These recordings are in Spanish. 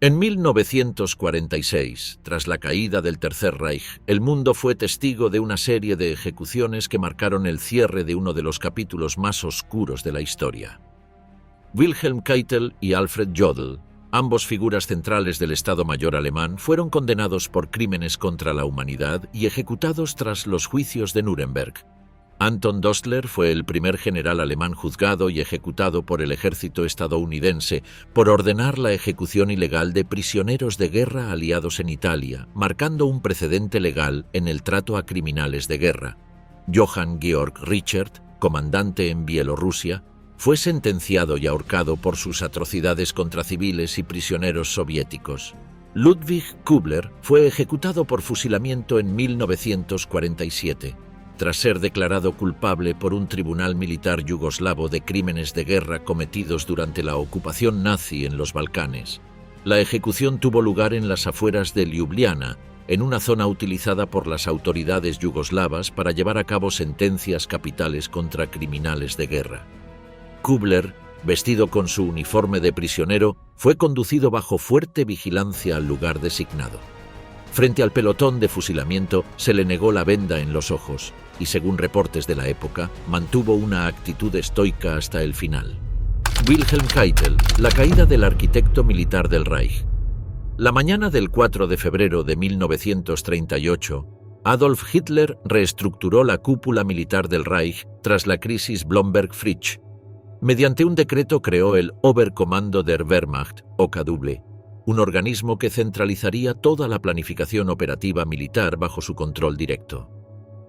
En 1946, tras la caída del Tercer Reich, el mundo fue testigo de una serie de ejecuciones que marcaron el cierre de uno de los capítulos más oscuros de la historia. Wilhelm Keitel y Alfred Jodl, ambos figuras centrales del Estado Mayor alemán, fueron condenados por crímenes contra la humanidad y ejecutados tras los juicios de Nuremberg. Anton Dostler fue el primer general alemán juzgado y ejecutado por el ejército estadounidense por ordenar la ejecución ilegal de prisioneros de guerra aliados en Italia, marcando un precedente legal en el trato a criminales de guerra. Johann Georg Richard, comandante en Bielorrusia, fue sentenciado y ahorcado por sus atrocidades contra civiles y prisioneros soviéticos. Ludwig Kubler fue ejecutado por fusilamiento en 1947. Tras ser declarado culpable por un tribunal militar yugoslavo de crímenes de guerra cometidos durante la ocupación nazi en los Balcanes. La ejecución tuvo lugar en las afueras de Ljubljana, en una zona utilizada por las autoridades yugoslavas para llevar a cabo sentencias capitales contra criminales de guerra. Kubler, vestido con su uniforme de prisionero, fue conducido bajo fuerte vigilancia al lugar designado. Frente al pelotón de fusilamiento se le negó la venda en los ojos y, según reportes de la época, mantuvo una actitud estoica hasta el final. Wilhelm Keitel, la caída del arquitecto militar del Reich. La mañana del 4 de febrero de 1938, Adolf Hitler reestructuró la cúpula militar del Reich tras la crisis Blomberg-Fritsch. Mediante un decreto creó el Oberkommando der Wehrmacht, OKW, un organismo que centralizaría toda la planificación operativa militar bajo su control directo.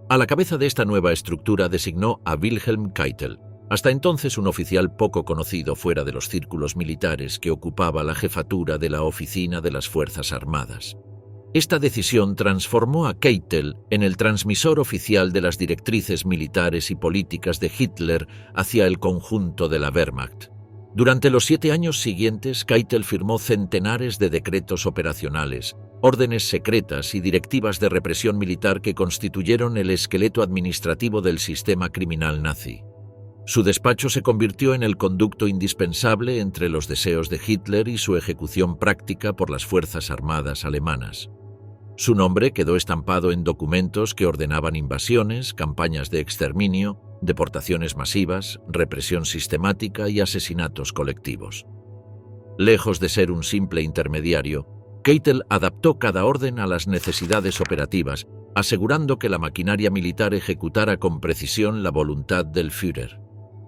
A la cabeza de esta nueva estructura designó a Wilhelm Keitel, hasta entonces un oficial poco conocido fuera de los círculos militares que ocupaba la jefatura de la Oficina de las Fuerzas Armadas. Esta decisión transformó a Keitel en el transmisor oficial de las directrices militares y políticas de Hitler hacia el conjunto de la Wehrmacht. Durante los 7 años siguientes, Keitel firmó centenares de decretos operacionales, órdenes secretas y directivas de represión militar que constituyeron el esqueleto administrativo del sistema criminal nazi. Su despacho se convirtió en el conducto indispensable entre los deseos de Hitler y su ejecución práctica por las Fuerzas Armadas alemanas. Su nombre quedó estampado en documentos que ordenaban invasiones, campañas de exterminio, deportaciones masivas, represión sistemática y asesinatos colectivos. Lejos de ser un simple intermediario, Keitel adaptó cada orden a las necesidades operativas, asegurando que la maquinaria militar ejecutara con precisión la voluntad del Führer.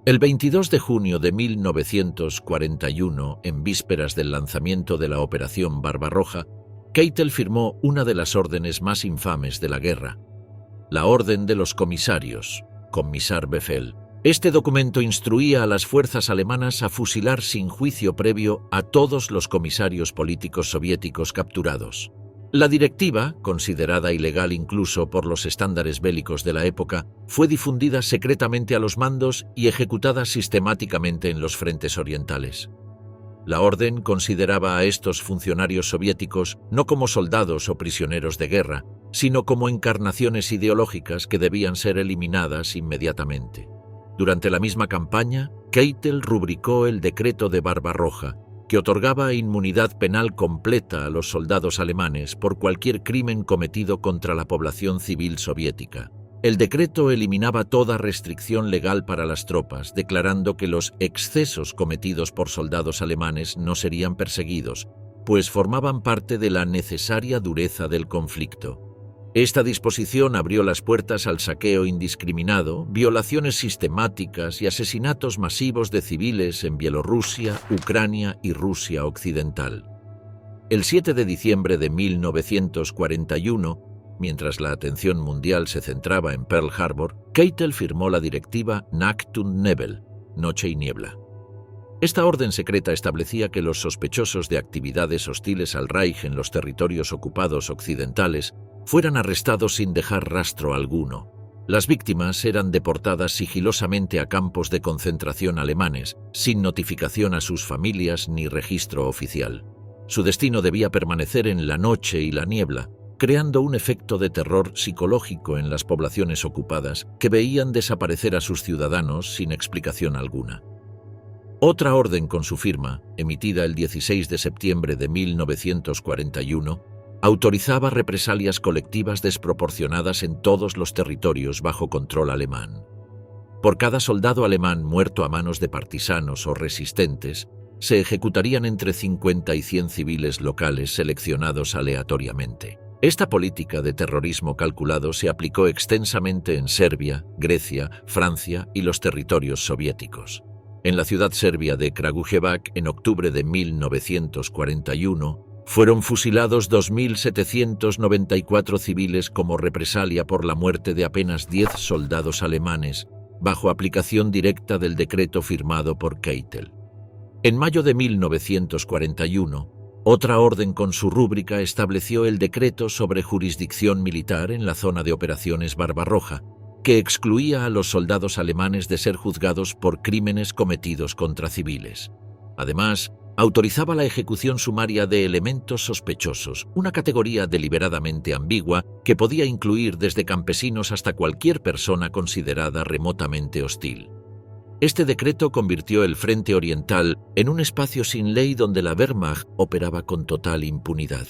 El 22 de junio de 1941, en vísperas del lanzamiento de la Operación Barbarroja, Keitel firmó una de las órdenes más infames de la guerra, la Orden de los Comisarios, Kommissarbefehl. Este documento instruía a las fuerzas alemanas a fusilar sin juicio previo a todos los comisarios políticos soviéticos capturados. La directiva, considerada ilegal incluso por los estándares bélicos de la época, fue difundida secretamente a los mandos y ejecutada sistemáticamente en los frentes orientales. La orden consideraba a estos funcionarios soviéticos no como soldados o prisioneros de guerra, sino como encarnaciones ideológicas que debían ser eliminadas inmediatamente. Durante la misma campaña, Keitel rubricó el decreto de Barbarroja, que otorgaba inmunidad penal completa a los soldados alemanes por cualquier crimen cometido contra la población civil soviética. El decreto eliminaba toda restricción legal para las tropas, declarando que los excesos cometidos por soldados alemanes no serían perseguidos, pues formaban parte de la necesaria dureza del conflicto. Esta disposición abrió las puertas al saqueo indiscriminado, violaciones sistemáticas y asesinatos masivos de civiles en Bielorrusia, Ucrania y Rusia occidental. El 7 de diciembre de 1941, mientras la atención mundial se centraba en Pearl Harbor, Keitel firmó la directiva Nacht und Nebel, Noche y Niebla. Esta orden secreta establecía que los sospechosos de actividades hostiles al Reich en los territorios ocupados occidentales fueran arrestados sin dejar rastro alguno. Las víctimas eran deportadas sigilosamente a campos de concentración alemanes, sin notificación a sus familias ni registro oficial. Su destino debía permanecer en la noche y la niebla, creando un efecto de terror psicológico en las poblaciones ocupadas que veían desaparecer a sus ciudadanos sin explicación alguna. Otra orden con su firma, emitida el 16 de septiembre de 1941, autorizaba represalias colectivas desproporcionadas en todos los territorios bajo control alemán. Por cada soldado alemán muerto a manos de partisanos o resistentes, se ejecutarían entre 50 y 100 civiles locales seleccionados aleatoriamente. Esta política de terrorismo calculado se aplicó extensamente en Serbia, Grecia, Francia y los territorios soviéticos. En la ciudad serbia de Kragujevac, en octubre de 1941, fueron fusilados 2.794 civiles como represalia por la muerte de apenas 10 soldados alemanes, bajo aplicación directa del decreto firmado por Keitel. En mayo de 1941, otra orden con su rúbrica estableció el decreto sobre jurisdicción militar en la zona de operaciones Barbarroja, que excluía a los soldados alemanes de ser juzgados por crímenes cometidos contra civiles. Además, autorizaba la ejecución sumaria de elementos sospechosos, una categoría deliberadamente ambigua que podía incluir desde campesinos hasta cualquier persona considerada remotamente hostil. Este decreto convirtió el Frente Oriental en un espacio sin ley donde la Wehrmacht operaba con total impunidad.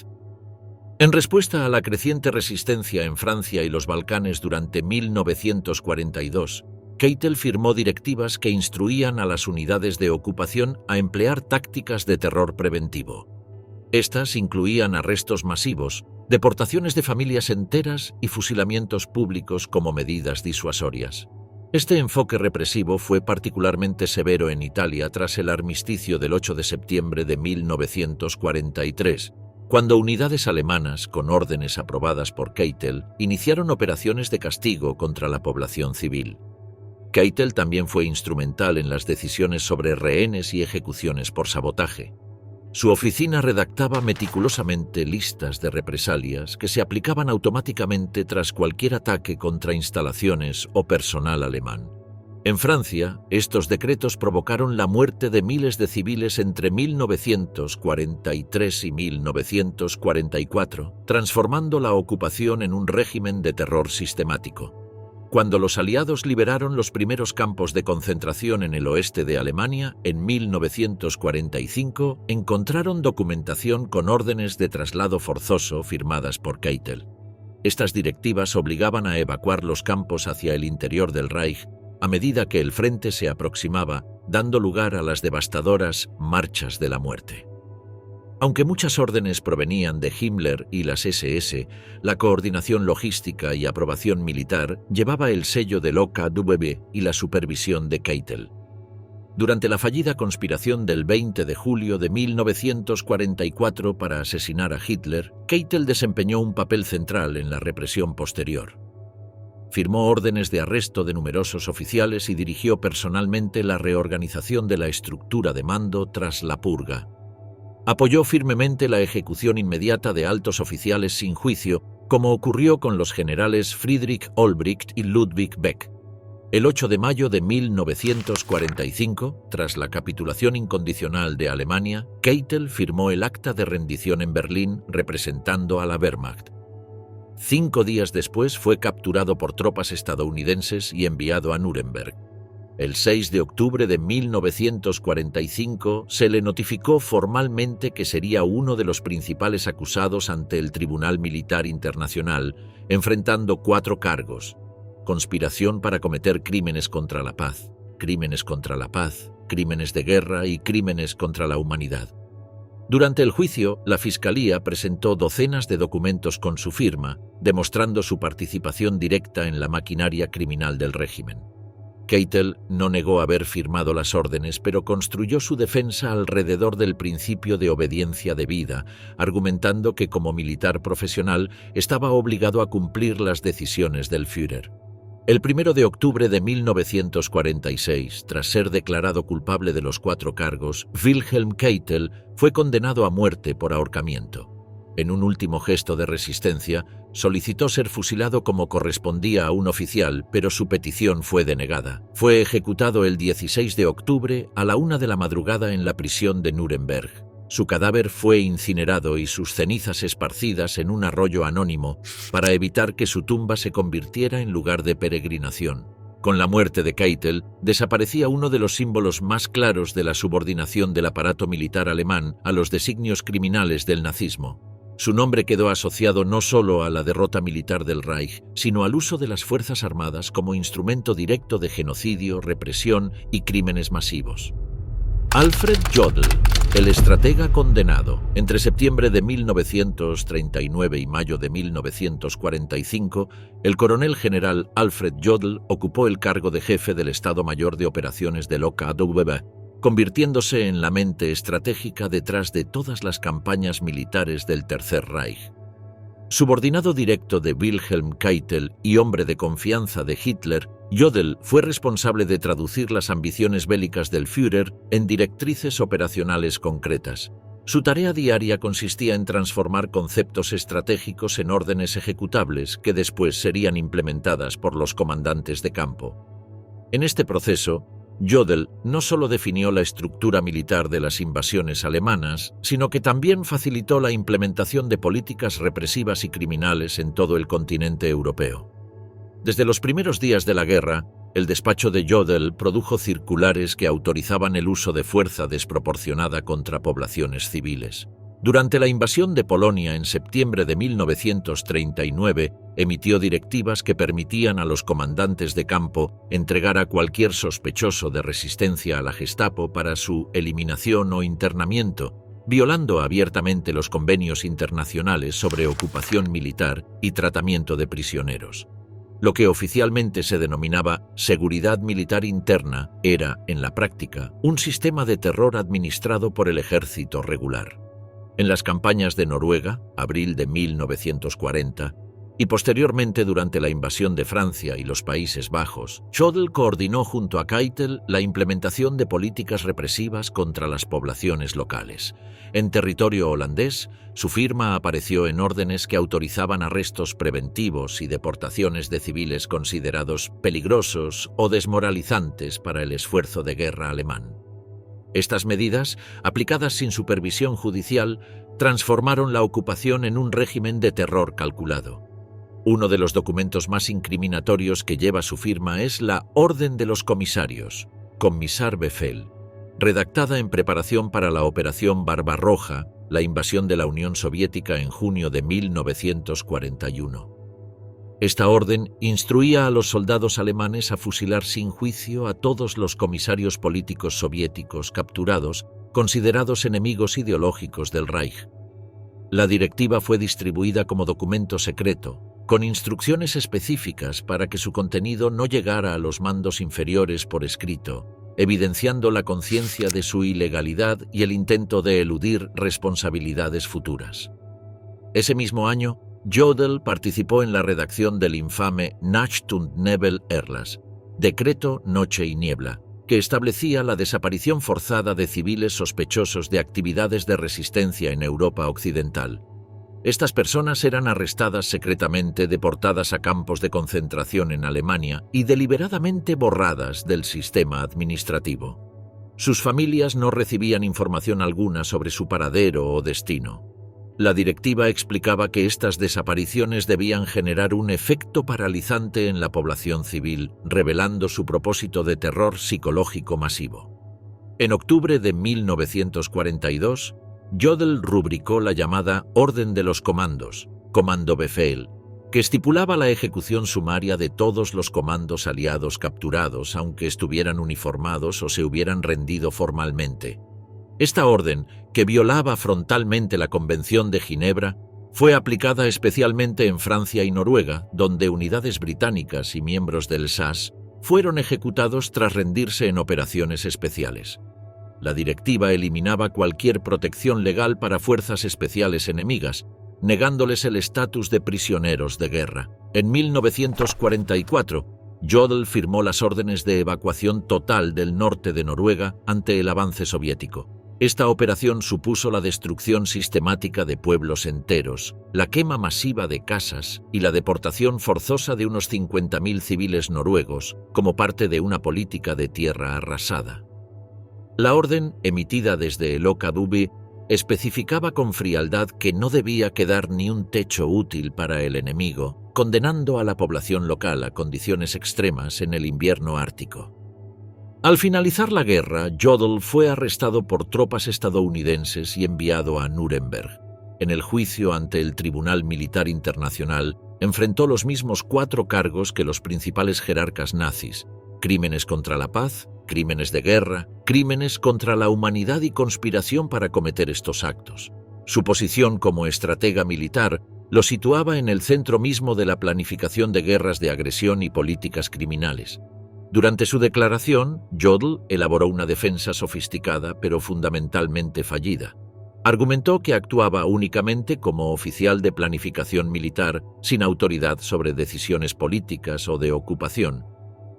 En respuesta a la creciente resistencia en Francia y los Balcanes durante 1942, Keitel firmó directivas que instruían a las unidades de ocupación a emplear tácticas de terror preventivo. Estas incluían arrestos masivos, deportaciones de familias enteras y fusilamientos públicos como medidas disuasorias. Este enfoque represivo fue particularmente severo en Italia tras el armisticio del 8 de septiembre de 1943, cuando unidades alemanas, con órdenes aprobadas por Keitel, iniciaron operaciones de castigo contra la población civil. Keitel también fue instrumental en las decisiones sobre rehenes y ejecuciones por sabotaje. Su oficina redactaba meticulosamente listas de represalias que se aplicaban automáticamente tras cualquier ataque contra instalaciones o personal alemán. En Francia, estos decretos provocaron la muerte de miles de civiles entre 1943 y 1944, transformando la ocupación en un régimen de terror sistemático. Cuando los aliados liberaron los primeros campos de concentración en el oeste de Alemania, en 1945, encontraron documentación con órdenes de traslado forzoso firmadas por Keitel. Estas directivas obligaban a evacuar los campos hacia el interior del Reich a medida que el frente se aproximaba, dando lugar a las devastadoras marchas de la muerte. Aunque muchas órdenes provenían de Himmler y las SS, la coordinación logística y aprobación militar llevaba el sello del OKW y la supervisión de Keitel. Durante la fallida conspiración del 20 de julio de 1944 para asesinar a Hitler, Keitel desempeñó un papel central en la represión posterior. Firmó órdenes de arresto de numerosos oficiales y dirigió personalmente la reorganización de la estructura de mando tras la purga. Apoyó firmemente la ejecución inmediata de altos oficiales sin juicio, como ocurrió con los generales Friedrich Olbricht y Ludwig Beck. El 8 de mayo de 1945, tras la capitulación incondicional de Alemania, Keitel firmó el acta de rendición en Berlín representando a la Wehrmacht. 5 días después fue capturado por tropas estadounidenses y enviado a Nuremberg. El 6 de octubre de 1945 se le notificó formalmente que sería uno de los principales acusados ante el Tribunal Militar Internacional, enfrentando 4 cargos: conspiración para cometer crímenes contra la paz, crímenes de guerra y crímenes contra la humanidad. Durante el juicio, la Fiscalía presentó docenas de documentos con su firma, demostrando su participación directa en la maquinaria criminal del régimen. Keitel no negó haber firmado las órdenes, pero construyó su defensa alrededor del principio de obediencia debida, argumentando que como militar profesional estaba obligado a cumplir las decisiones del Führer. El 1 de octubre de 1946, tras ser declarado culpable de los 4 cargos, Wilhelm Keitel fue condenado a muerte por ahorcamiento. En un último gesto de resistencia, solicitó ser fusilado como correspondía a un oficial, pero su petición fue denegada. Fue ejecutado el 16 de octubre a la 1 de la madrugada en la prisión de Nuremberg. Su cadáver fue incinerado y sus cenizas esparcidas en un arroyo anónimo para evitar que su tumba se convirtiera en lugar de peregrinación. Con la muerte de Keitel, desaparecía uno de los símbolos más claros de la subordinación del aparato militar alemán a los designios criminales del nazismo. Su nombre quedó asociado no solo a la derrota militar del Reich, sino al uso de las Fuerzas Armadas como instrumento directo de genocidio, represión y crímenes masivos. Alfred Jodl, el estratega condenado. Entre septiembre de 1939 y mayo de 1945, el coronel general Alfred Jodl ocupó el cargo de jefe del Estado Mayor de Operaciones del OKW, convirtiéndose en la mente estratégica detrás de todas las campañas militares del Tercer Reich. Subordinado directo de Wilhelm Keitel y hombre de confianza de Hitler, Jodl fue responsable de traducir las ambiciones bélicas del Führer en directrices operacionales concretas. Su tarea diaria consistía en transformar conceptos estratégicos en órdenes ejecutables que después serían implementadas por los comandantes de campo. En este proceso, Jodl no solo definió la estructura militar de las invasiones alemanas, sino que también facilitó la implementación de políticas represivas y criminales en todo el continente europeo. Desde los primeros días de la guerra, el despacho de Jodl produjo circulares que autorizaban el uso de fuerza desproporcionada contra poblaciones civiles. Durante la invasión de Polonia en septiembre de 1939, emitió directivas que permitían a los comandantes de campo entregar a cualquier sospechoso de resistencia a la Gestapo para su eliminación o internamiento, violando abiertamente los convenios internacionales sobre ocupación militar y tratamiento de prisioneros. Lo que oficialmente se denominaba seguridad militar interna era, en la práctica, un sistema de terror administrado por el ejército regular. En las campañas de Noruega, abril de 1940, y posteriormente durante la invasión de Francia y los Países Bajos, Jodl coordinó junto a Keitel la implementación de políticas represivas contra las poblaciones locales. En territorio holandés, su firma apareció en órdenes que autorizaban arrestos preventivos y deportaciones de civiles considerados peligrosos o desmoralizantes para el esfuerzo de guerra alemán. Estas medidas, aplicadas sin supervisión judicial, transformaron la ocupación en un régimen de terror calculado. Uno de los documentos más incriminatorios que lleva su firma es la Orden de los Comisarios, Kommissarbefehl, redactada en preparación para la Operación Barbarroja, la invasión de la Unión Soviética en junio de 1941. Esta orden instruía a los soldados alemanes a fusilar sin juicio a todos los comisarios políticos soviéticos capturados, considerados enemigos ideológicos del Reich. La directiva fue distribuida como documento secreto, con instrucciones específicas para que su contenido no llegara a los mandos inferiores por escrito, evidenciando la conciencia de su ilegalidad y el intento de eludir responsabilidades futuras. Ese mismo año, Jodl participó en la redacción del infame Nacht und Nebel Erlass, Decreto Noche y Niebla, que establecía la desaparición forzada de civiles sospechosos de actividades de resistencia en Europa Occidental. Estas personas eran arrestadas secretamente, deportadas a campos de concentración en Alemania y deliberadamente borradas del sistema administrativo. Sus familias no recibían información alguna sobre su paradero o destino. La directiva explicaba que estas desapariciones debían generar un efecto paralizante en la población civil, revelando su propósito de terror psicológico masivo. En octubre de 1942, Jodl rubricó la llamada Orden de los Comandos, Kommandobefehl, que estipulaba la ejecución sumaria de todos los comandos aliados capturados, aunque estuvieran uniformados o se hubieran rendido formalmente. Esta orden, que violaba frontalmente la Convención de Ginebra, fue aplicada especialmente en Francia y Noruega, donde unidades británicas y miembros del SAS fueron ejecutados tras rendirse en operaciones especiales. La directiva eliminaba cualquier protección legal para fuerzas especiales enemigas, negándoles el estatus de prisioneros de guerra. En 1944, Jodl firmó las órdenes de evacuación total del norte de Noruega ante el avance soviético. Esta operación supuso la destrucción sistemática de pueblos enteros, la quema masiva de casas y la deportación forzosa de unos 50.000 civiles noruegos como parte de una política de tierra arrasada. La orden, emitida desde el OKW, especificaba con frialdad que no debía quedar ni un techo útil para el enemigo, condenando a la población local a condiciones extremas en el invierno ártico. Al finalizar la guerra, Jodl fue arrestado por tropas estadounidenses y enviado a Nuremberg. En el juicio ante el Tribunal Militar Internacional, enfrentó los mismos 4 cargos que los principales jerarcas nazis: crímenes contra la paz, crímenes de guerra, crímenes contra la humanidad y conspiración para cometer estos actos. Su posición como estratega militar lo situaba en el centro mismo de la planificación de guerras de agresión y políticas criminales. Durante su declaración, Jodl elaboró una defensa sofisticada pero fundamentalmente fallida. Argumentó que actuaba únicamente como oficial de planificación militar, sin autoridad sobre decisiones políticas o de ocupación.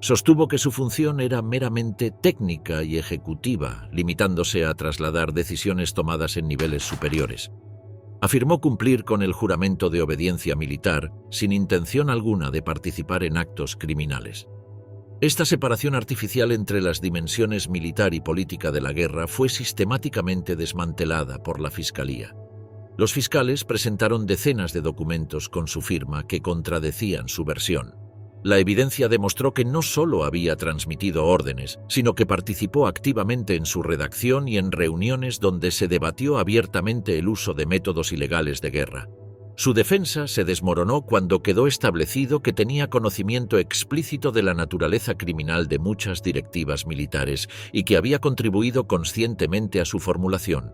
Sostuvo que su función era meramente técnica y ejecutiva, limitándose a trasladar decisiones tomadas en niveles superiores. Afirmó cumplir con el juramento de obediencia militar, sin intención alguna de participar en actos criminales. Esta separación artificial entre las dimensiones militar y política de la guerra fue sistemáticamente desmantelada por la Fiscalía. Los fiscales presentaron decenas de documentos con su firma que contradecían su versión. La evidencia demostró que no solo había transmitido órdenes, sino que participó activamente en su redacción y en reuniones donde se debatió abiertamente el uso de métodos ilegales de guerra. Su defensa se desmoronó cuando quedó establecido que tenía conocimiento explícito de la naturaleza criminal de muchas directivas militares y que había contribuido conscientemente a su formulación.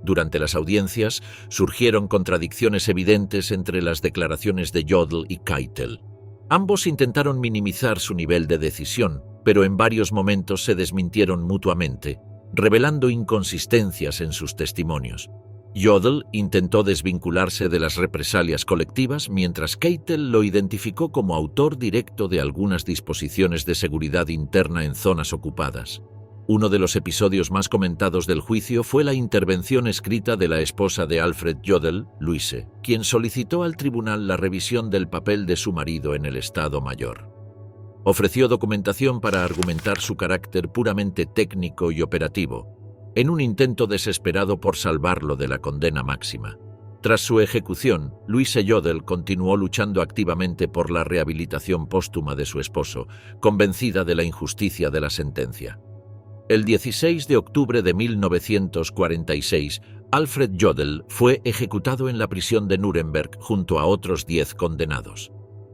Durante las audiencias surgieron contradicciones evidentes entre las declaraciones de Jodl y Keitel. Ambos intentaron minimizar su nivel de decisión, pero en varios momentos se desmintieron mutuamente, revelando inconsistencias en sus testimonios. Jodl intentó desvincularse de las represalias colectivas, mientras Keitel lo identificó como autor directo de algunas disposiciones de seguridad interna en zonas ocupadas. Uno de los episodios más comentados del juicio fue la intervención escrita de la esposa de Alfred Jodl, Luise, quien solicitó al tribunal la revisión del papel de su marido en el Estado Mayor. Ofreció documentación para argumentar su carácter puramente técnico y operativo, en un intento desesperado por salvarlo de la condena máxima. Tras su ejecución, Luise Jodl continuó luchando activamente por la rehabilitación póstuma de su esposo, convencida de la injusticia de la sentencia. El 16 de octubre de 1946, Alfred Jodl fue ejecutado en la prisión de Nuremberg junto a otros 10 condenados.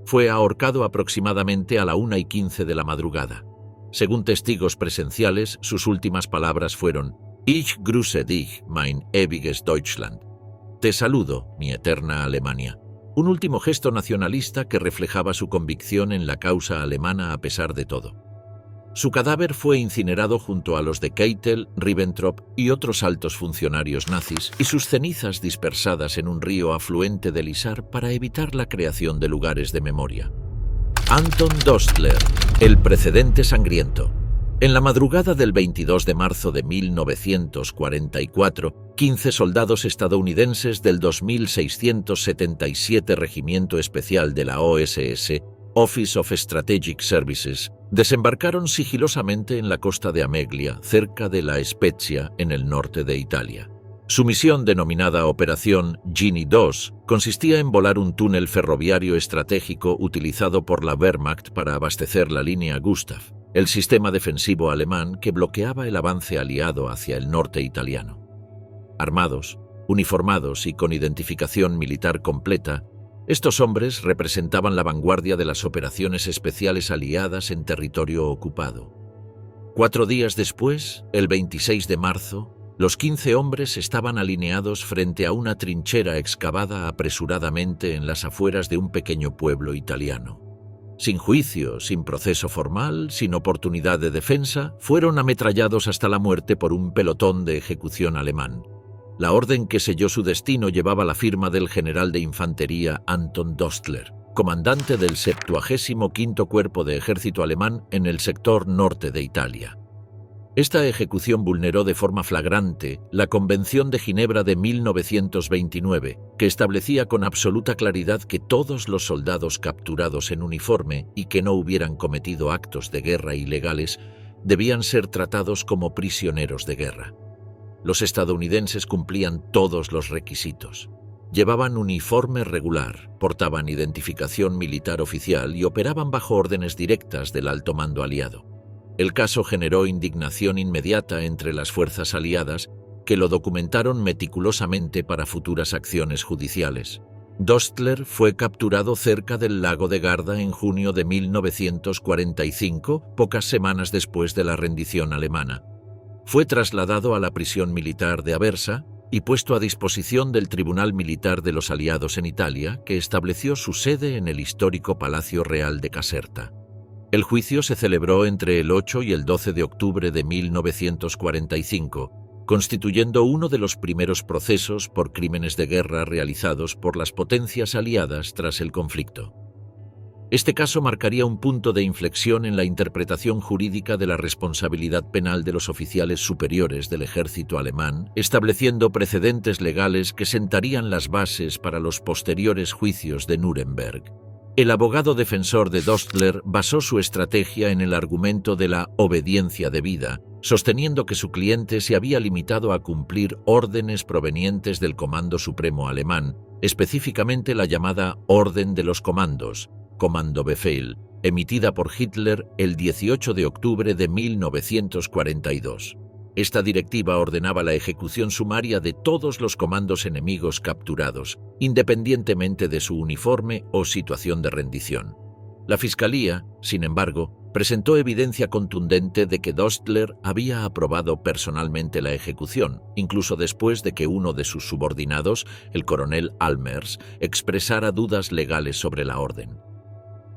Fue ahorcado aproximadamente a la 1:15 de la madrugada. Según testigos presenciales, sus últimas palabras fueron: Ich grüße dich, mein ewiges Deutschland. Te saludo, mi eterna Alemania. Un último gesto nacionalista que reflejaba su convicción en la causa alemana a pesar de todo. Su cadáver fue incinerado junto a los de Keitel, Ribbentrop y otros altos funcionarios nazis, y sus cenizas dispersadas en un río afluente del Isar para evitar la creación de lugares de memoria. Anton Dostler, el precedente sangriento. En la madrugada del 22 de marzo de 1944, 15 soldados estadounidenses del 2677 Regimiento Especial de la OSS, Office of Strategic Services, desembarcaron sigilosamente en la costa de Ameglia, cerca de La Spezia, en el norte de Italia. Su misión, denominada Operación Gini II, consistía en volar un túnel ferroviario estratégico utilizado por la Wehrmacht para abastecer la línea Gustav, el sistema defensivo alemán que bloqueaba el avance aliado hacia el norte italiano. Armados, uniformados y con identificación militar completa, estos hombres representaban la vanguardia de las operaciones especiales aliadas en territorio ocupado. 4 días después, el 26 de marzo, los 15 hombres estaban alineados frente a una trinchera excavada apresuradamente en las afueras de un pequeño pueblo italiano. Sin juicio, sin proceso formal, sin oportunidad de defensa, fueron ametrallados hasta la muerte por un pelotón de ejecución alemán. La orden que selló su destino llevaba la firma del general de infantería Anton Dostler, comandante del 75º Cuerpo de Ejército alemán en el sector norte de Italia. Esta ejecución vulneró de forma flagrante la Convención de Ginebra de 1929, que establecía con absoluta claridad que todos los soldados capturados en uniforme y que no hubieran cometido actos de guerra ilegales debían ser tratados como prisioneros de guerra. Los estadounidenses cumplían todos los requisitos. Llevaban uniforme regular, portaban identificación militar oficial y operaban bajo órdenes directas del alto mando aliado. El caso generó indignación inmediata entre las fuerzas aliadas, que lo documentaron meticulosamente para futuras acciones judiciales. Dostler fue capturado cerca del lago de Garda en junio de 1945, pocas semanas después de la rendición alemana. Fue trasladado a la prisión militar de Aversa y puesto a disposición del Tribunal Militar de los Aliados en Italia, que estableció su sede en el histórico Palacio Real de Caserta. El juicio se celebró entre el 8 y el 12 de octubre de 1945, constituyendo uno de los primeros procesos por crímenes de guerra realizados por las potencias aliadas tras el conflicto. Este caso marcaría un punto de inflexión en la interpretación jurídica de la responsabilidad penal de los oficiales superiores del ejército alemán, estableciendo precedentes legales que sentarían las bases para los posteriores juicios de Nuremberg. El abogado defensor de Dostler basó su estrategia en el argumento de la obediencia debida, sosteniendo que su cliente se había limitado a cumplir órdenes provenientes del Comando Supremo alemán, específicamente la llamada Orden de los Comandos, Kommandobefehl, emitida por Hitler el 18 de octubre de 1942. Esta directiva ordenaba la ejecución sumaria de todos los comandos enemigos capturados, independientemente de su uniforme o situación de rendición. La Fiscalía, sin embargo, presentó evidencia contundente de que Dostler había aprobado personalmente la ejecución, incluso después de que uno de sus subordinados, el coronel Almers, expresara dudas legales sobre la orden.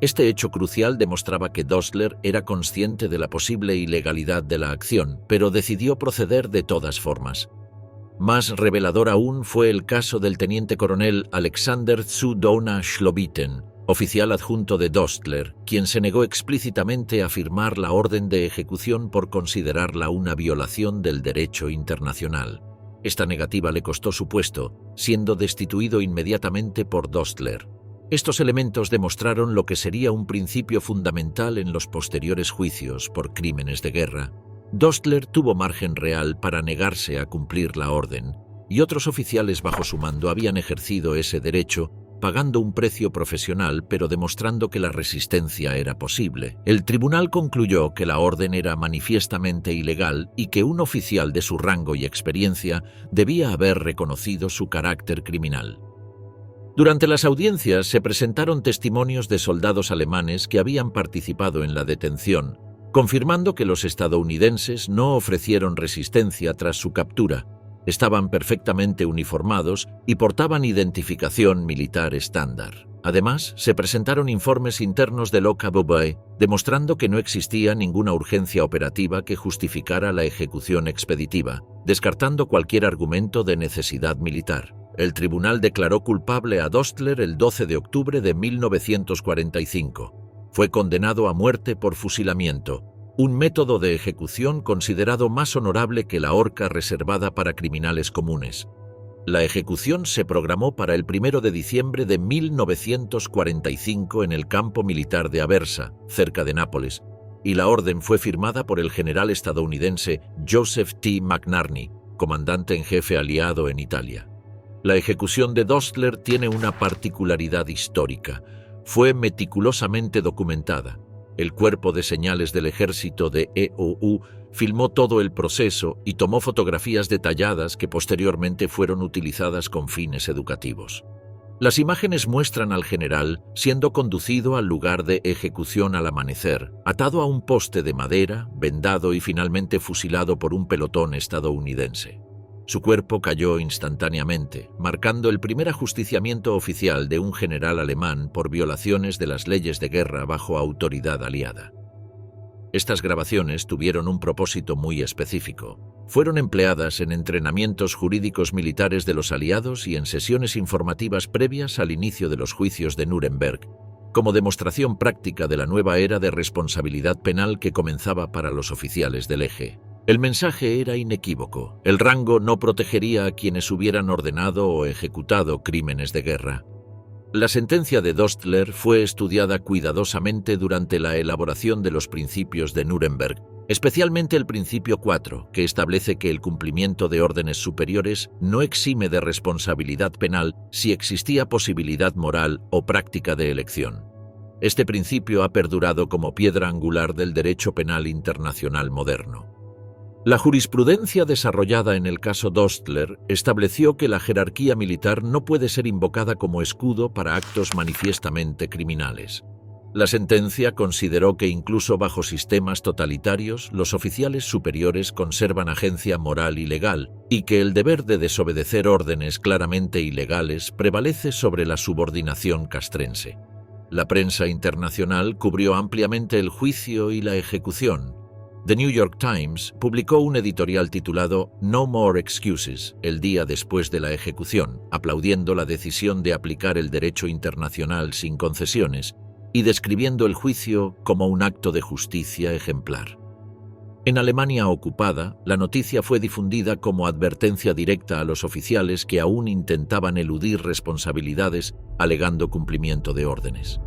Este hecho crucial demostraba que Dostler era consciente de la posible ilegalidad de la acción, pero decidió proceder de todas formas. Más revelador aún fue el caso del teniente coronel Alexander zu Dohna-Schlobitten, oficial adjunto de Dostler, quien se negó explícitamente a firmar la orden de ejecución por considerarla una violación del derecho internacional. Esta negativa le costó su puesto, siendo destituido inmediatamente por Dostler. Estos elementos demostraron lo que sería un principio fundamental en los posteriores juicios por crímenes de guerra. Dostler tuvo margen real para negarse a cumplir la orden, y otros oficiales bajo su mando habían ejercido ese derecho, pagando un precio profesional pero demostrando que la resistencia era posible. El tribunal concluyó que la orden era manifiestamente ilegal y que un oficial de su rango y experiencia debía haber reconocido su carácter criminal. Durante las audiencias se presentaron testimonios de soldados alemanes que habían participado en la detención, confirmando que los estadounidenses no ofrecieron resistencia tras su captura. Estaban perfectamente uniformados y portaban identificación militar estándar. Además, se presentaron informes internos del OKW demostrando que no existía ninguna urgencia operativa que justificara la ejecución expeditiva, descartando cualquier argumento de necesidad militar. El tribunal declaró culpable a Dostler el 12 de octubre de 1945. Fue condenado a muerte por fusilamiento, un método de ejecución considerado más honorable que la horca reservada para criminales comunes. La ejecución se programó para el 1 de diciembre de 1945 en el campo militar de Aversa, cerca de Nápoles, y la orden fue firmada por el general estadounidense Joseph T. McNerney, comandante en jefe aliado en Italia. La ejecución de Dostler tiene una particularidad histórica. Fue meticulosamente documentada. El Cuerpo de Señales del Ejército de EOU filmó todo el proceso y tomó fotografías detalladas que posteriormente fueron utilizadas con fines educativos. Las imágenes muestran al general siendo conducido al lugar de ejecución al amanecer, atado a un poste de madera, vendado y finalmente fusilado por un pelotón estadounidense. Su cuerpo cayó instantáneamente, marcando el primer ajusticiamiento oficial de un general alemán por violaciones de las leyes de guerra bajo autoridad aliada. Estas grabaciones tuvieron un propósito muy específico. Fueron empleadas en entrenamientos jurídicos militares de los aliados y en sesiones informativas previas al inicio de los juicios de Nuremberg, como demostración práctica de la nueva era de responsabilidad penal que comenzaba para los oficiales del eje. El mensaje era inequívoco. El rango no protegería a quienes hubieran ordenado o ejecutado crímenes de guerra. La sentencia de Dostler fue estudiada cuidadosamente durante la elaboración de los principios de Nuremberg, especialmente el principio 4, que establece que el cumplimiento de órdenes superiores no exime de responsabilidad penal si existía posibilidad moral o práctica de elección. Este principio ha perdurado como piedra angular del derecho penal internacional moderno. La jurisprudencia desarrollada en el caso Dostler estableció que la jerarquía militar no puede ser invocada como escudo para actos manifiestamente criminales. La sentencia consideró que incluso bajo sistemas totalitarios, los oficiales superiores conservan agencia moral y legal, y que el deber de desobedecer órdenes claramente ilegales prevalece sobre la subordinación castrense. La prensa internacional cubrió ampliamente el juicio y la ejecución. The New York Times publicó un editorial titulado No More Excuses el día después de la ejecución, aplaudiendo la decisión de aplicar el derecho internacional sin concesiones y describiendo el juicio como un acto de justicia ejemplar. En Alemania ocupada, la noticia fue difundida como advertencia directa a los oficiales que aún intentaban eludir responsabilidades alegando cumplimiento de órdenes.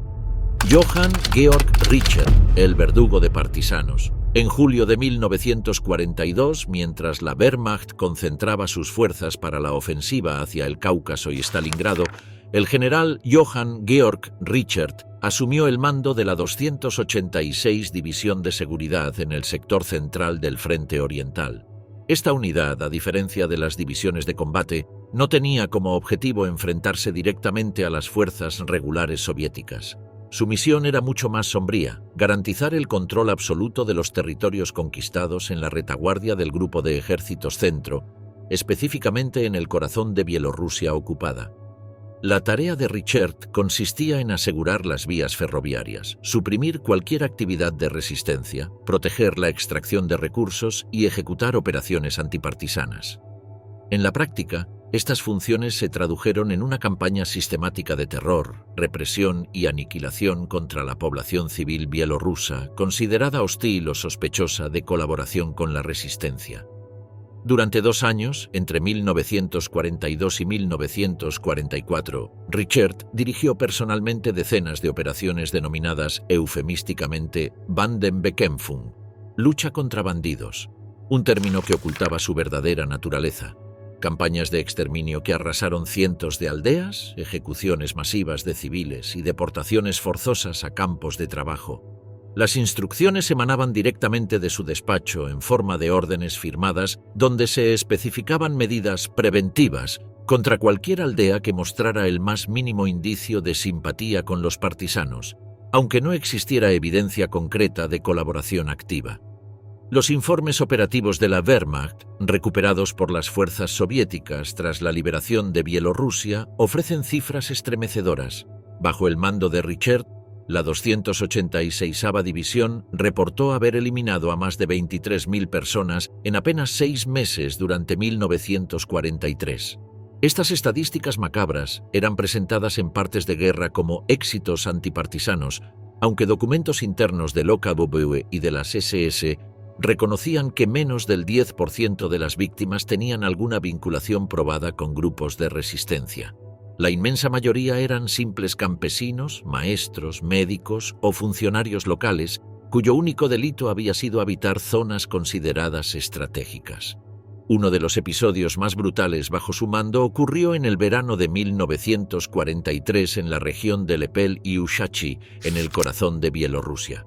Johann Georg Richard, el verdugo de partisanos. En julio de 1942, mientras la Wehrmacht concentraba sus fuerzas para la ofensiva hacia el Cáucaso y Stalingrado, el general Johann Georg Richard asumió el mando de la 286 División de Seguridad en el sector central del Frente Oriental. Esta unidad, a diferencia de las divisiones de combate, no tenía como objetivo enfrentarse directamente a las fuerzas regulares soviéticas. Su misión era mucho más sombría: garantizar el control absoluto de los territorios conquistados en la retaguardia del Grupo de Ejércitos Centro, específicamente en el corazón de Bielorrusia ocupada. La tarea de Richard consistía en asegurar las vías ferroviarias, suprimir cualquier actividad de resistencia, proteger la extracción de recursos y ejecutar operaciones antipartisanas. En la práctica, estas funciones se tradujeron en una campaña sistemática de terror, represión y aniquilación contra la población civil bielorrusa, considerada hostil o sospechosa de colaboración con la resistencia. Durante 2 años, entre 1942 y 1944, Richard dirigió personalmente decenas de operaciones denominadas eufemísticamente Bandenbekämpfung, lucha contra bandidos, un término que ocultaba su verdadera naturaleza. Campañas de exterminio que arrasaron cientos de aldeas, ejecuciones masivas de civiles y deportaciones forzosas a campos de trabajo. Las instrucciones emanaban directamente de su despacho en forma de órdenes firmadas donde se especificaban medidas preventivas contra cualquier aldea que mostrara el más mínimo indicio de simpatía con los partisanos, aunque no existiera evidencia concreta de colaboración activa. Los informes operativos de la Wehrmacht, recuperados por las fuerzas soviéticas tras la liberación de Bielorrusia, ofrecen cifras estremecedoras. Bajo el mando de Richard, la 286ª División reportó haber eliminado a más de 23.000 personas en apenas 6 meses durante 1943. Estas estadísticas macabras eran presentadas en partes de guerra como éxitos antipartisanos, aunque documentos internos del OKW y de las SS reconocían que menos del 10% de las víctimas tenían alguna vinculación probada con grupos de resistencia. La inmensa mayoría eran simples campesinos, maestros, médicos o funcionarios locales, cuyo único delito había sido habitar zonas consideradas estratégicas. Uno de los episodios más brutales bajo su mando ocurrió en el verano de 1943 en la región de Lepel y Ushachi, en el corazón de Bielorrusia.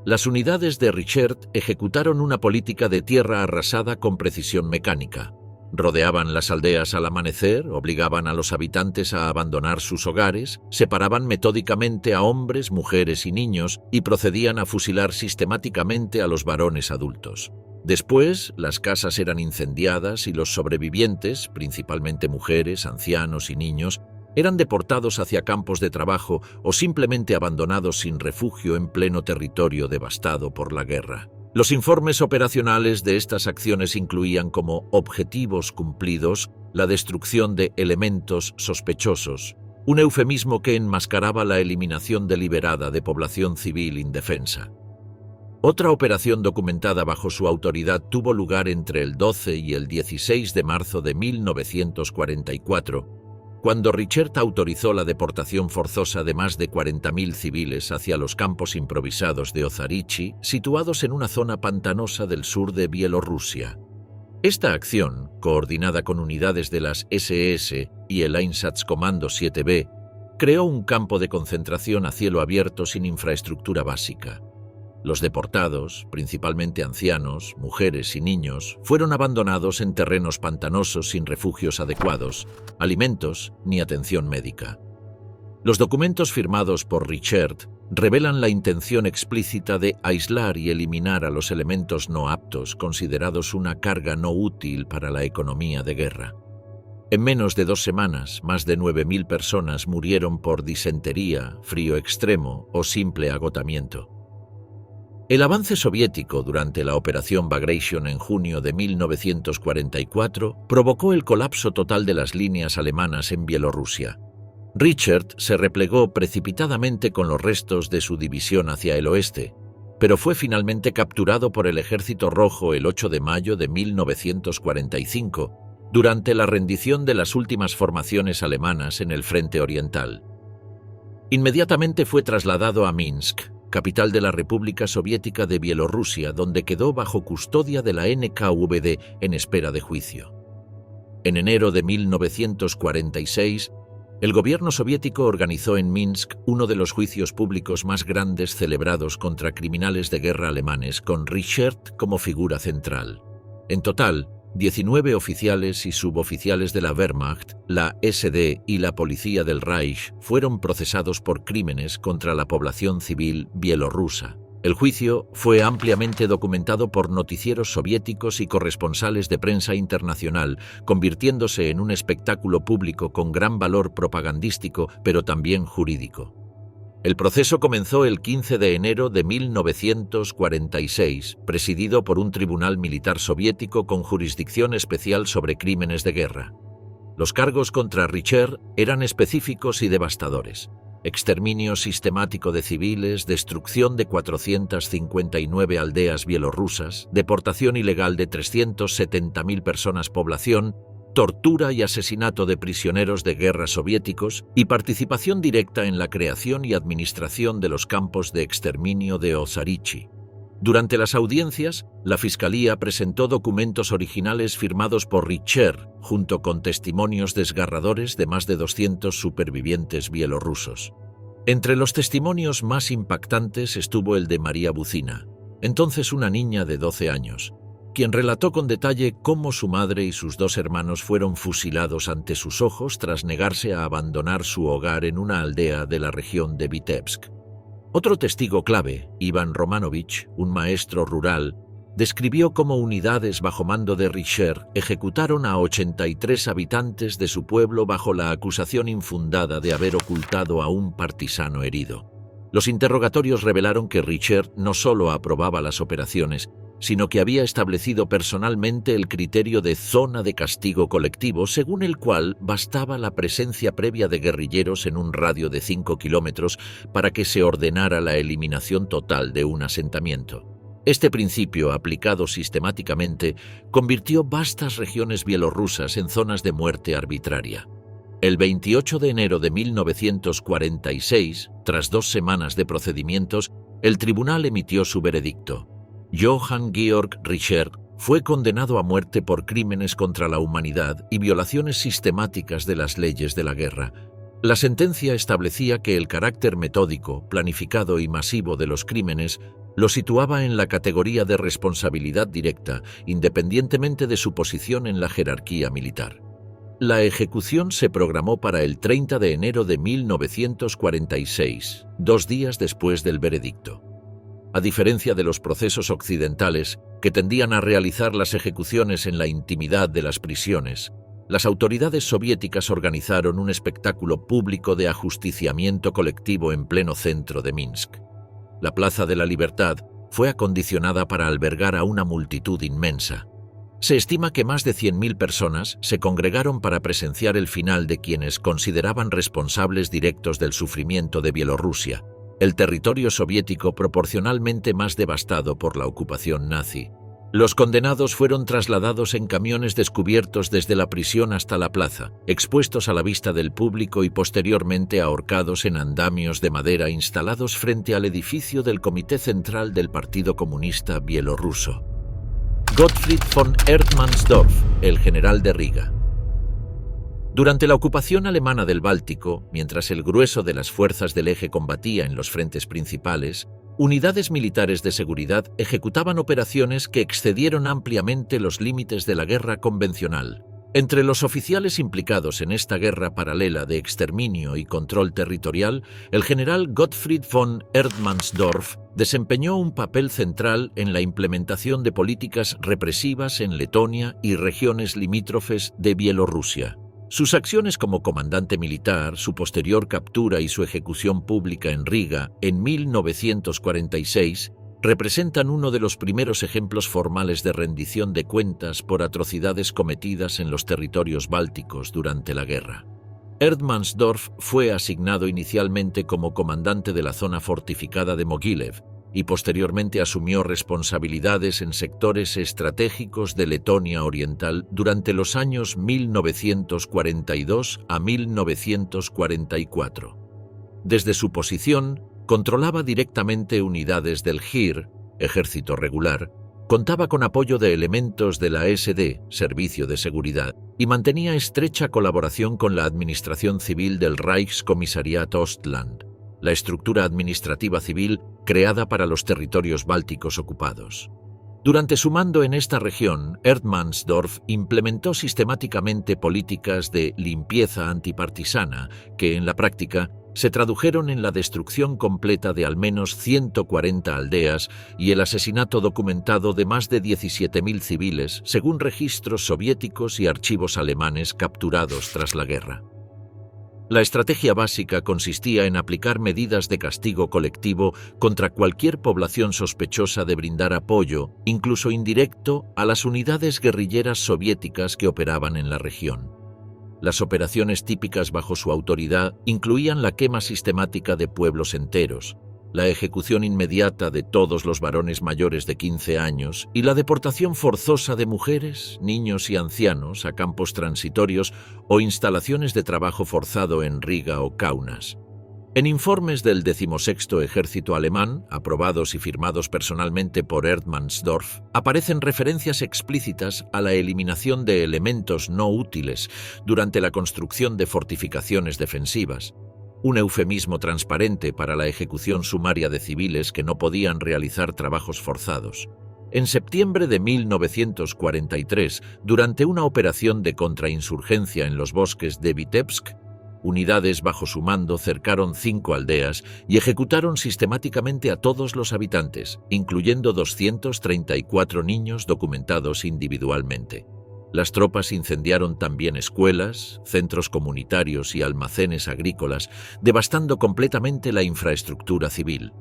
Las unidades de Richard ejecutaron una política de tierra arrasada con precisión mecánica. Rodeaban las aldeas al amanecer, obligaban a los habitantes a abandonar sus hogares, separaban metódicamente a hombres, mujeres y niños y procedían a fusilar sistemáticamente a los varones adultos. Después, las casas eran incendiadas y los sobrevivientes, principalmente mujeres, ancianos y niños, eran deportados hacia campos de trabajo o simplemente abandonados sin refugio en pleno territorio devastado por la guerra. Los informes operacionales de estas acciones incluían como objetivos cumplidos la destrucción de elementos sospechosos, un eufemismo que enmascaraba la eliminación deliberada de población civil indefensa. Otra operación documentada bajo su autoridad tuvo lugar entre el 12 y el 16 de marzo de 1944, Cuando Richert autorizó la deportación forzosa de más de 40.000 civiles hacia los campos improvisados de Ozarichi, situados en una zona pantanosa del sur de Bielorrusia. Esta acción, coordinada con unidades de las SS y el Einsatzkommando 7B, creó un campo de concentración a cielo abierto sin infraestructura básica. Los deportados, principalmente ancianos, mujeres y niños, fueron abandonados en terrenos pantanosos sin refugios adecuados, alimentos ni atención médica. Los documentos firmados por Richert revelan la intención explícita de aislar y eliminar a los elementos no aptos considerados una carga no útil para la economía de guerra. En menos de 2 semanas, más de 9.000 personas murieron por disentería, frío extremo o simple agotamiento. El avance soviético durante la Operación Bagration en junio de 1944 provocó el colapso total de las líneas alemanas en Bielorrusia. Richert se replegó precipitadamente con los restos de su división hacia el oeste, pero fue finalmente capturado por el Ejército Rojo el 8 de mayo de 1945, durante la rendición de las últimas formaciones alemanas en el frente oriental. Inmediatamente fue trasladado a Minsk, capital de la República Soviética de Bielorrusia, donde quedó bajo custodia de la NKVD en espera de juicio. En enero de 1946, el gobierno soviético organizó en Minsk uno de los juicios públicos más grandes celebrados contra criminales de guerra alemanes, con Richert como figura central. En total, 19 oficiales y suboficiales de la Wehrmacht, la SD y la Policía del Reich fueron procesados por crímenes contra la población civil bielorrusa. El juicio fue ampliamente documentado por noticieros soviéticos y corresponsales de prensa internacional, convirtiéndose en un espectáculo público con gran valor propagandístico, pero también jurídico. El proceso comenzó el 15 de enero de 1946, presidido por un tribunal militar soviético con jurisdicción especial sobre crímenes de guerra. Los cargos contra Richert eran específicos y devastadores: exterminio sistemático de civiles, destrucción de 459 aldeas bielorrusas, deportación ilegal de 370.000 personas población, tortura y asesinato de prisioneros de guerra soviéticos y participación directa en la creación y administración de los campos de exterminio de Ozarichi. Durante las audiencias, la Fiscalía presentó documentos originales firmados por Richert, junto con testimonios desgarradores de más de 200 supervivientes bielorrusos. Entre los testimonios más impactantes estuvo el de María Bucina, entonces una niña de 12 años, quien relató con detalle cómo su madre y sus 2 hermanos fueron fusilados ante sus ojos tras negarse a abandonar su hogar en una aldea de la región de Vitebsk. Otro testigo clave, Iván Romanovich, un maestro rural, describió cómo unidades bajo mando de Richert ejecutaron a 83 habitantes de su pueblo bajo la acusación infundada de haber ocultado a un partisano herido. Los interrogatorios revelaron que Richert no solo aprobaba las operaciones, sino que había establecido personalmente el criterio de zona de castigo colectivo, según el cual bastaba la presencia previa de guerrilleros en un radio de 5 kilómetros para que se ordenara la eliminación total de un asentamiento. Este principio, aplicado sistemáticamente, convirtió vastas regiones bielorrusas en zonas de muerte arbitraria. El 28 de enero de 1946, tras 2 semanas de procedimientos, el tribunal emitió su veredicto. Johann Georg Richert fue condenado a muerte por crímenes contra la humanidad y violaciones sistemáticas de las leyes de la guerra. La sentencia establecía que el carácter metódico, planificado y masivo de los crímenes lo situaba en la categoría de responsabilidad directa, independientemente de su posición en la jerarquía militar. La ejecución se programó para el 30 de enero de 1946, 2 días después del veredicto. A diferencia de los procesos occidentales, que tendían a realizar las ejecuciones en la intimidad de las prisiones, las autoridades soviéticas organizaron un espectáculo público de ajusticiamiento colectivo en pleno centro de Minsk. La Plaza de la Libertad fue acondicionada para albergar a una multitud inmensa. Se estima que más de 100.000 personas se congregaron para presenciar el final de quienes consideraban responsables directos del sufrimiento de Bielorrusia, el territorio soviético proporcionalmente más devastado por la ocupación nazi. Los condenados fueron trasladados en camiones descubiertos desde la prisión hasta la plaza, expuestos a la vista del público y posteriormente ahorcados en andamios de madera instalados frente al edificio del Comité Central del Partido Comunista Bielorruso. Gottfried von Erdmannsdorf, el general de Riga. Durante la ocupación alemana del Báltico, mientras el grueso de las fuerzas del eje combatía en los frentes principales, unidades militares de seguridad ejecutaban operaciones que excedieron ampliamente los límites de la guerra convencional. Entre los oficiales implicados en esta guerra paralela de exterminio y control territorial, el general Gottfried von Erdmannsdorf desempeñó un papel central en la implementación de políticas represivas en Letonia y regiones limítrofes de Bielorrusia. Sus acciones como comandante militar, su posterior captura y su ejecución pública en Riga en 1946 representan uno de los primeros ejemplos formales de rendición de cuentas por atrocidades cometidas en los territorios bálticos durante la guerra. Erdmannsdorf fue asignado inicialmente como comandante de la zona fortificada de Mogilev y posteriormente asumió responsabilidades en sectores estratégicos de Letonia Oriental durante los años 1942 a 1944. Desde su posición, controlaba directamente unidades del GIR, Ejército Regular, contaba con apoyo de elementos de la SD, Servicio de Seguridad, y mantenía estrecha colaboración con la administración civil del Reichskommissariat Ostland, la estructura administrativa civil creada para los territorios bálticos ocupados. Durante su mando en esta región, Erdmannsdorf implementó sistemáticamente políticas de limpieza antipartisana que, en la práctica, se tradujeron en la destrucción completa de al menos 140 aldeas y el asesinato documentado de más de 17.000 civiles, según registros soviéticos y archivos alemanes capturados tras la guerra. La estrategia básica consistía en aplicar medidas de castigo colectivo contra cualquier población sospechosa de brindar apoyo, incluso indirecto, a las unidades guerrilleras soviéticas que operaban en la región. Las operaciones típicas bajo su autoridad incluían la quema sistemática de pueblos enteros, la ejecución inmediata de todos los varones mayores de 15 años y la deportación forzosa de mujeres, niños y ancianos a campos transitorios o instalaciones de trabajo forzado en Riga o Kaunas. En informes del 16º Ejército Alemán, aprobados y firmados personalmente por Erdmannsdorf, aparecen referencias explícitas a la eliminación de elementos no útiles durante la construcción de fortificaciones defensivas, un eufemismo transparente para la ejecución sumaria de civiles que no podían realizar trabajos forzados. En septiembre de 1943, durante una operación de contrainsurgencia en los bosques de Vitebsk, unidades bajo su mando cercaron 5 aldeas y ejecutaron sistemáticamente a todos los habitantes, incluyendo 234 niños documentados individualmente. Las tropas incendiaron también escuelas, centros comunitarios y almacenes agrícolas, devastando completamente la infraestructura civil.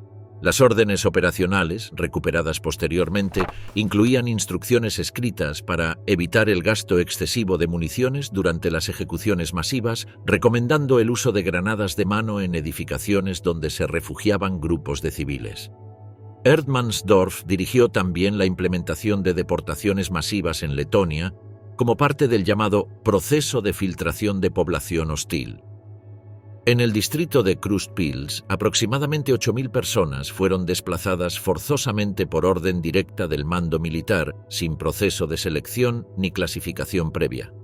Las órdenes operacionales, recuperadas posteriormente, incluían instrucciones escritas para evitar el gasto excesivo de municiones durante las ejecuciones masivas, recomendando el uso de granadas de mano en edificaciones donde se refugiaban grupos de civiles. Erdmannsdorf dirigió también la implementación de deportaciones masivas en Letonia, como parte del llamado proceso de filtración de población hostil. En el distrito de Krustpils, aproximadamente 8.000 personas fueron desplazadas forzosamente por orden directa del mando militar, sin proceso de selección ni clasificación previa.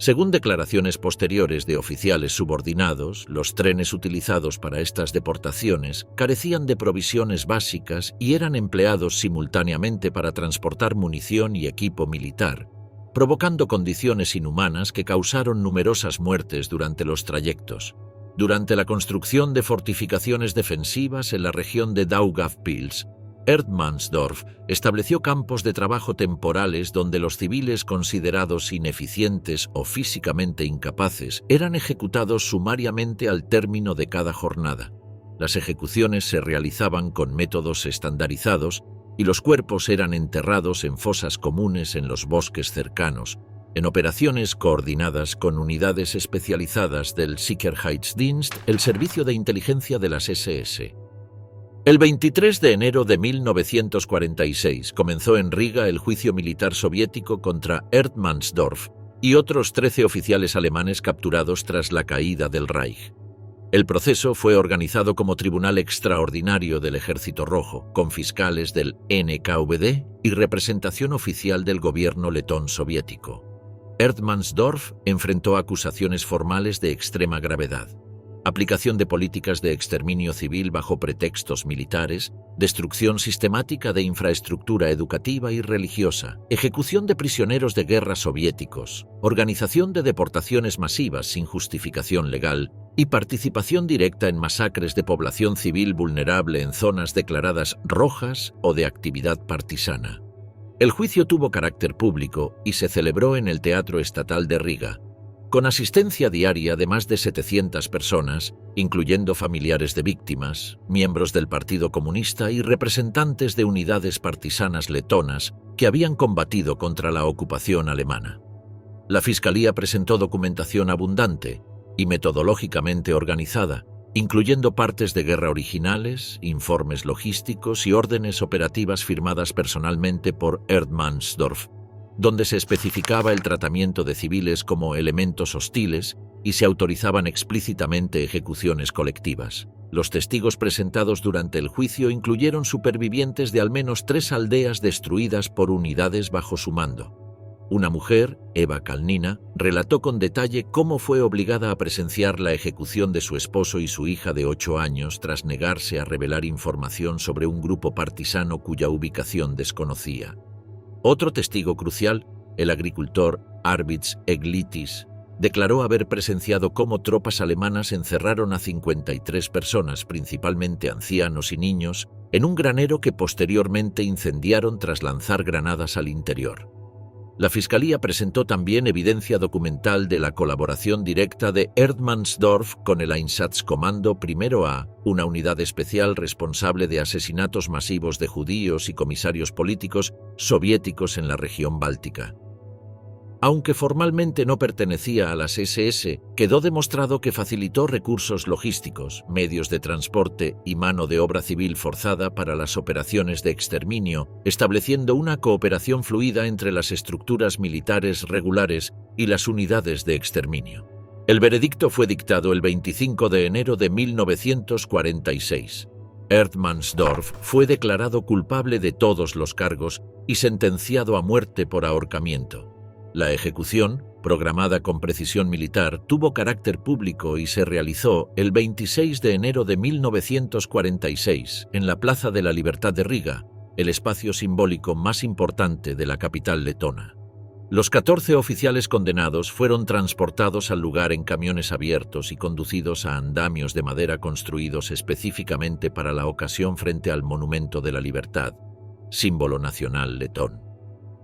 Según declaraciones posteriores de oficiales subordinados, los trenes utilizados para estas deportaciones carecían de provisiones básicas y eran empleados simultáneamente para transportar munición y equipo militar, provocando condiciones inhumanas que causaron numerosas muertes durante los trayectos. Durante la construcción de fortificaciones defensivas en la región de Daugavpils, Erdmannsdorf estableció campos de trabajo temporales donde los civiles considerados ineficientes o físicamente incapaces eran ejecutados sumariamente al término de cada jornada. Las ejecuciones se realizaban con métodos estandarizados y los cuerpos eran enterrados en fosas comunes en los bosques cercanos, en operaciones coordinadas con unidades especializadas del Sicherheitsdienst, el servicio de inteligencia de las SS. El 23 de enero de 1946 comenzó en Riga el juicio militar soviético contra Erdmannsdorf y otros 13 oficiales alemanes capturados tras la caída del Reich. El proceso fue organizado como tribunal extraordinario del Ejército Rojo, con fiscales del NKVD y representación oficial del gobierno letón soviético. Erdmannsdorf enfrentó acusaciones formales de extrema gravedad: aplicación de políticas de exterminio civil bajo pretextos militares, destrucción sistemática de infraestructura educativa y religiosa, ejecución de prisioneros de guerra soviéticos, organización de deportaciones masivas sin justificación legal y participación directa en masacres de población civil vulnerable en zonas declaradas rojas o de actividad partisana. El juicio tuvo carácter público y se celebró en el Teatro Estatal de Riga, con asistencia diaria de más de 700 personas, incluyendo familiares de víctimas, miembros del Partido Comunista y representantes de unidades partisanas letonas que habían combatido contra la ocupación alemana. La Fiscalía presentó documentación abundante y metodológicamente organizada, incluyendo partes de guerra originales, informes logísticos y órdenes operativas firmadas personalmente por Erdmannsdorf, donde se especificaba el tratamiento de civiles como elementos hostiles y se autorizaban explícitamente ejecuciones colectivas. Los testigos presentados durante el juicio incluyeron supervivientes de al menos 3 aldeas destruidas por unidades bajo su mando. Una mujer, Eva Kalnina, relató con detalle cómo fue obligada a presenciar la ejecución de su esposo y su hija de 8 años tras negarse a revelar información sobre un grupo partisano cuya ubicación desconocía. Otro testigo crucial, el agricultor Arvids Eglitis, declaró haber presenciado cómo tropas alemanas encerraron a 53 personas, principalmente ancianos y niños, en un granero que posteriormente incendiaron tras lanzar granadas al interior. La Fiscalía presentó también evidencia documental de la colaboración directa de Erdmannsdorf con el Einsatzkommando I A, una unidad especial responsable de asesinatos masivos de judíos y comisarios políticos soviéticos en la región báltica. Aunque formalmente no pertenecía a las SS, quedó demostrado que facilitó recursos logísticos, medios de transporte y mano de obra civil forzada para las operaciones de exterminio, estableciendo una cooperación fluida entre las estructuras militares regulares y las unidades de exterminio. El veredicto fue dictado el 25 de enero de 1946. Erdmannsdorf fue declarado culpable de todos los cargos y sentenciado a muerte por ahorcamiento. La ejecución, programada con precisión militar, tuvo carácter público y se realizó el 26 de enero de 1946 en la Plaza de la Libertad de Riga, el espacio simbólico más importante de la capital letona. Los 14 oficiales condenados fueron transportados al lugar en camiones abiertos y conducidos a andamios de madera construidos específicamente para la ocasión frente al Monumento de la Libertad, símbolo nacional letón.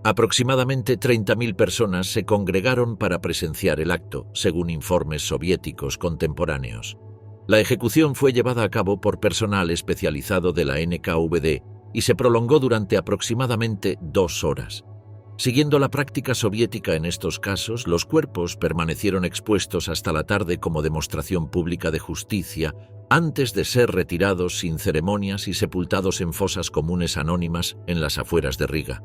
Aproximadamente 30.000 personas se congregaron para presenciar el acto, según informes soviéticos contemporáneos. La ejecución fue llevada a cabo por personal especializado de la NKVD y se prolongó durante aproximadamente 2 horas. Siguiendo la práctica soviética en estos casos, los cuerpos permanecieron expuestos hasta la tarde como demostración pública de justicia, antes de ser retirados sin ceremonias y sepultados en fosas comunes anónimas en las afueras de Riga.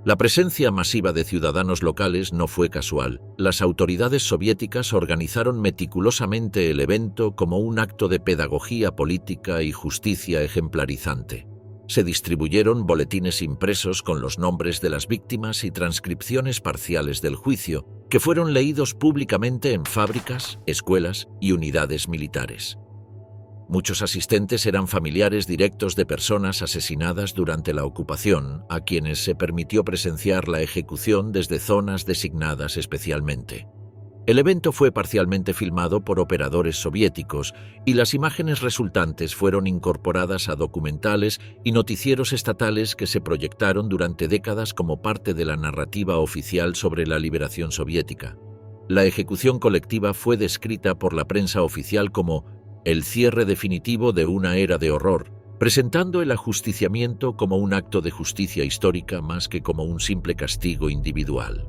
La presencia masiva de ciudadanos locales no fue casual. Las autoridades soviéticas organizaron meticulosamente el evento como un acto de pedagogía política y justicia ejemplarizante. Se distribuyeron boletines impresos con los nombres de las víctimas y transcripciones parciales del juicio, que fueron leídos públicamente en fábricas, escuelas y unidades militares. Muchos asistentes eran familiares directos de personas asesinadas durante la ocupación, a quienes se permitió presenciar la ejecución desde zonas designadas especialmente. El evento fue parcialmente filmado por operadores soviéticos y las imágenes resultantes fueron incorporadas a documentales y noticieros estatales que se proyectaron durante décadas como parte de la narrativa oficial sobre la liberación soviética. La ejecución colectiva fue descrita por la prensa oficial como el cierre definitivo de una era de horror, presentando el ajusticiamiento como un acto de justicia histórica más que como un simple castigo individual.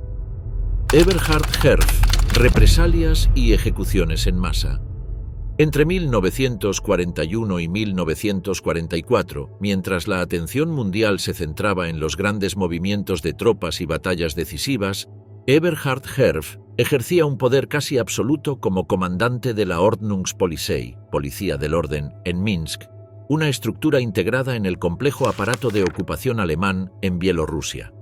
Eberhard Herf, represalias y ejecuciones en masa. Entre 1941 y 1944, mientras la atención mundial se centraba en los grandes movimientos de tropas y batallas decisivas, Eberhard Herf ejercía un poder casi absoluto como comandante de la Ordnungspolizei, Policía del Orden, en Minsk, una estructura integrada en el complejo aparato de ocupación alemán en Bielorrusia.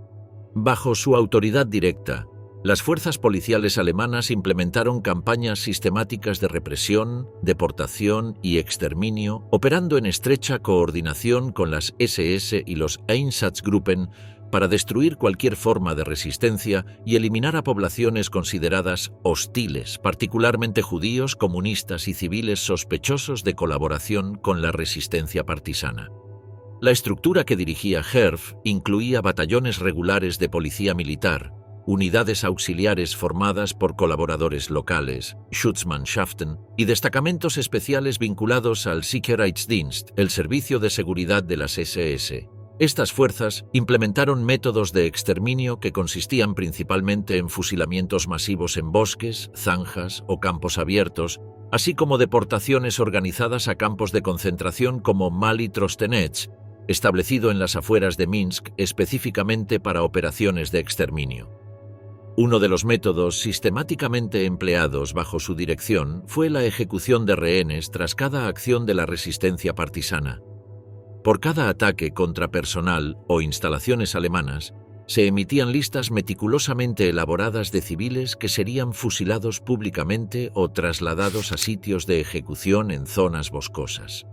Bajo su autoridad directa, las fuerzas policiales alemanas implementaron campañas sistemáticas de represión, deportación y exterminio, operando en estrecha coordinación con las SS y los Einsatzgruppen para destruir cualquier forma de resistencia y eliminar a poblaciones consideradas hostiles, particularmente judíos, comunistas y civiles sospechosos de colaboración con la resistencia partisana. La estructura que dirigía Herf incluía batallones regulares de policía militar, unidades auxiliares formadas por colaboradores locales, Schutzmannschaften, y destacamentos especiales vinculados al Sicherheitsdienst, el servicio de seguridad de las SS. Estas fuerzas implementaron métodos de exterminio que consistían principalmente en fusilamientos masivos en bosques, zanjas o campos abiertos, así como deportaciones organizadas a campos de concentración como Mali Trostenets, establecido en las afueras de Minsk específicamente para operaciones de exterminio. Uno de los métodos sistemáticamente empleados bajo su dirección fue la ejecución de rehenes tras cada acción de la resistencia partisana. Por cada ataque contra personal o instalaciones alemanas, se emitían listas meticulosamente elaboradas de civiles que serían fusilados públicamente o trasladados a sitios de ejecución en zonas boscosas.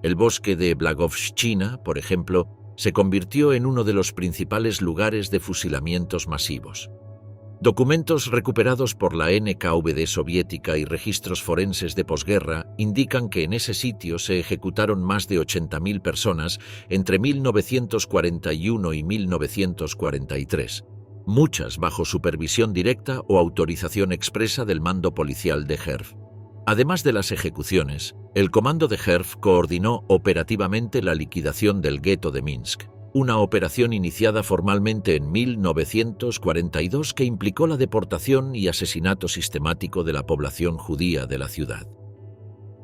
El bosque de Blagovщина, por ejemplo, se convirtió en uno de los principales lugares de fusilamientos masivos. Documentos recuperados por la NKVD soviética y registros forenses de posguerra indican que en ese sitio se ejecutaron más de 80.000 personas entre 1941 y 1943, muchas bajo supervisión directa o autorización expresa del mando policial de Herf. Además de las ejecuciones, el comando de Herf coordinó operativamente la liquidación del gueto de Minsk, una operación iniciada formalmente en 1942 que implicó la deportación y asesinato sistemático de la población judía de la ciudad.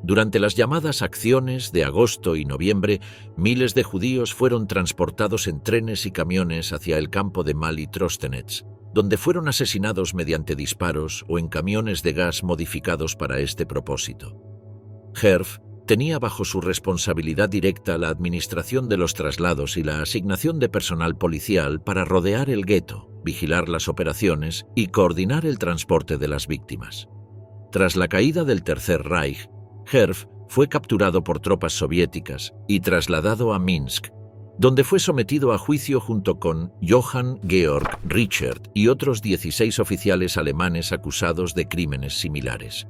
Durante las llamadas acciones de agosto y noviembre, miles de judíos fueron transportados en trenes y camiones hacia el campo de Mali Trostenets, donde fueron asesinados mediante disparos o en camiones de gas modificados para este propósito. Herf tenía bajo su responsabilidad directa la administración de los traslados y la asignación de personal policial para rodear el gueto, vigilar las operaciones y coordinar el transporte de las víctimas. Tras la caída del Tercer Reich, Herf fue capturado por tropas soviéticas y trasladado a Minsk, donde fue sometido a juicio junto con Johann Georg Richard y otros 16 oficiales alemanes acusados de crímenes similares.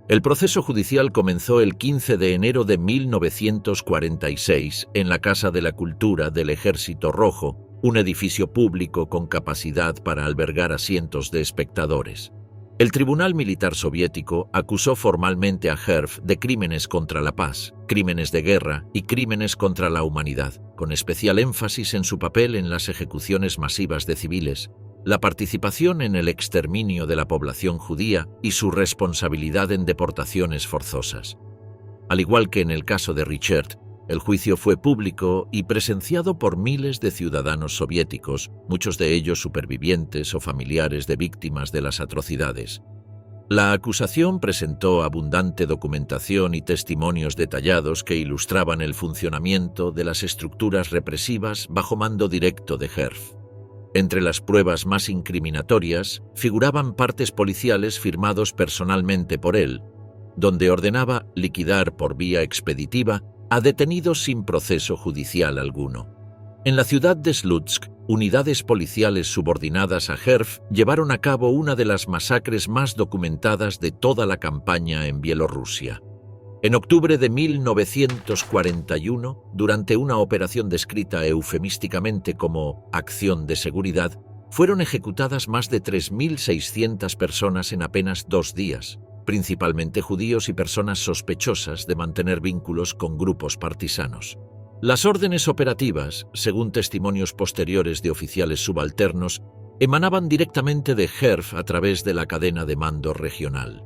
El proceso judicial comenzó el 15 de enero de 1946 en la Casa de la Cultura del Ejército Rojo, un edificio público con capacidad para albergar a cientos de espectadores. El Tribunal Militar Soviético acusó formalmente a Herf de crímenes contra la paz, crímenes de guerra y crímenes contra la humanidad, con especial énfasis en su papel en las ejecuciones masivas de civiles, la participación en el exterminio de la población judía y su responsabilidad en deportaciones forzosas. Al igual que en el caso de Richard, el juicio fue público y presenciado por miles de ciudadanos soviéticos, muchos de ellos supervivientes o familiares de víctimas de las atrocidades. La acusación presentó abundante documentación y testimonios detallados que ilustraban el funcionamiento de las estructuras represivas bajo mando directo de Herf. Entre las pruebas más incriminatorias figuraban partes policiales firmados personalmente por él, donde ordenaba liquidar por vía expeditiva a detenidos sin proceso judicial alguno. En la ciudad de Slutsk, unidades policiales subordinadas a Herf llevaron a cabo una de las masacres más documentadas de toda la campaña en Bielorrusia. En octubre de 1941, durante una operación descrita eufemísticamente como acción de seguridad, fueron ejecutadas más de 3.600 personas en apenas 2 días, principalmente judíos y personas sospechosas de mantener vínculos con grupos partisanos. Las órdenes operativas, según testimonios posteriores de oficiales subalternos, emanaban directamente de Herf a través de la cadena de mando regional.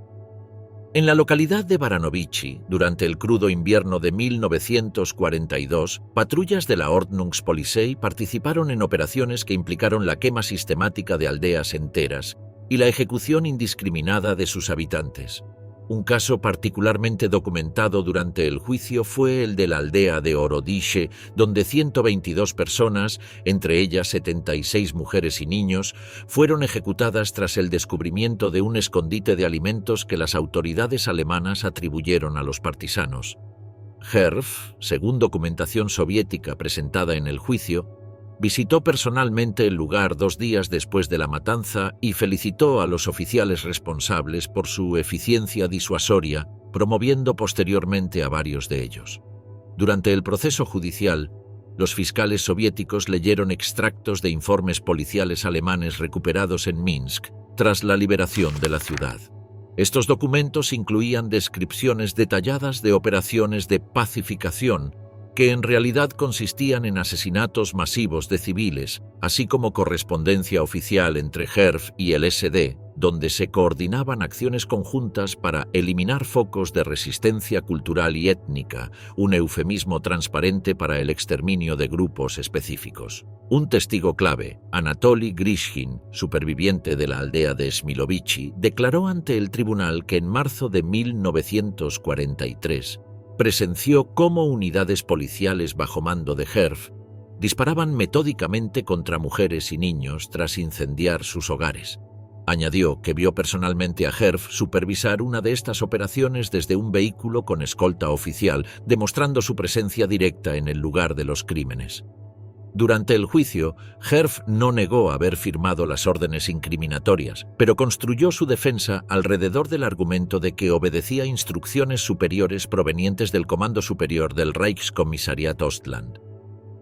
En la localidad de Baranovichi, durante el crudo invierno de 1942, patrullas de la Ordnungspolizei participaron en operaciones que implicaron la quema sistemática de aldeas enteras y la ejecución indiscriminada de sus habitantes. Un caso particularmente documentado durante el juicio fue el de la aldea de Orodiche, donde 122 personas, entre ellas 76 mujeres y niños, fueron ejecutadas tras el descubrimiento de un escondite de alimentos que las autoridades alemanas atribuyeron a los partisanos. Herf, según documentación soviética presentada en el juicio, visitó personalmente el lugar 2 días después de la matanza y felicitó a los oficiales responsables por su eficiencia disuasoria, promoviendo posteriormente a varios de ellos. Durante el proceso judicial, los fiscales soviéticos leyeron extractos de informes policiales alemanes recuperados en Minsk tras la liberación de la ciudad. Estos documentos incluían descripciones detalladas de operaciones de pacificación que en realidad consistían en asesinatos masivos de civiles, así como correspondencia oficial entre Herf y el SD, donde se coordinaban acciones conjuntas para eliminar focos de resistencia cultural y étnica, un eufemismo transparente para el exterminio de grupos específicos. Un testigo clave, Anatoly Grishkin, superviviente de la aldea de Smilovichi, declaró ante el tribunal que en marzo de 1943 presenció cómo unidades policiales bajo mando de Herf disparaban metódicamente contra mujeres y niños tras incendiar sus hogares. Añadió que vio personalmente a Herf supervisar una de estas operaciones desde un vehículo con escolta oficial, demostrando su presencia directa en el lugar de los crímenes. Durante el juicio, Herf no negó haber firmado las órdenes incriminatorias, pero construyó su defensa alrededor del argumento de que obedecía instrucciones superiores provenientes del Comando Superior del Reichskommissariat Ostland.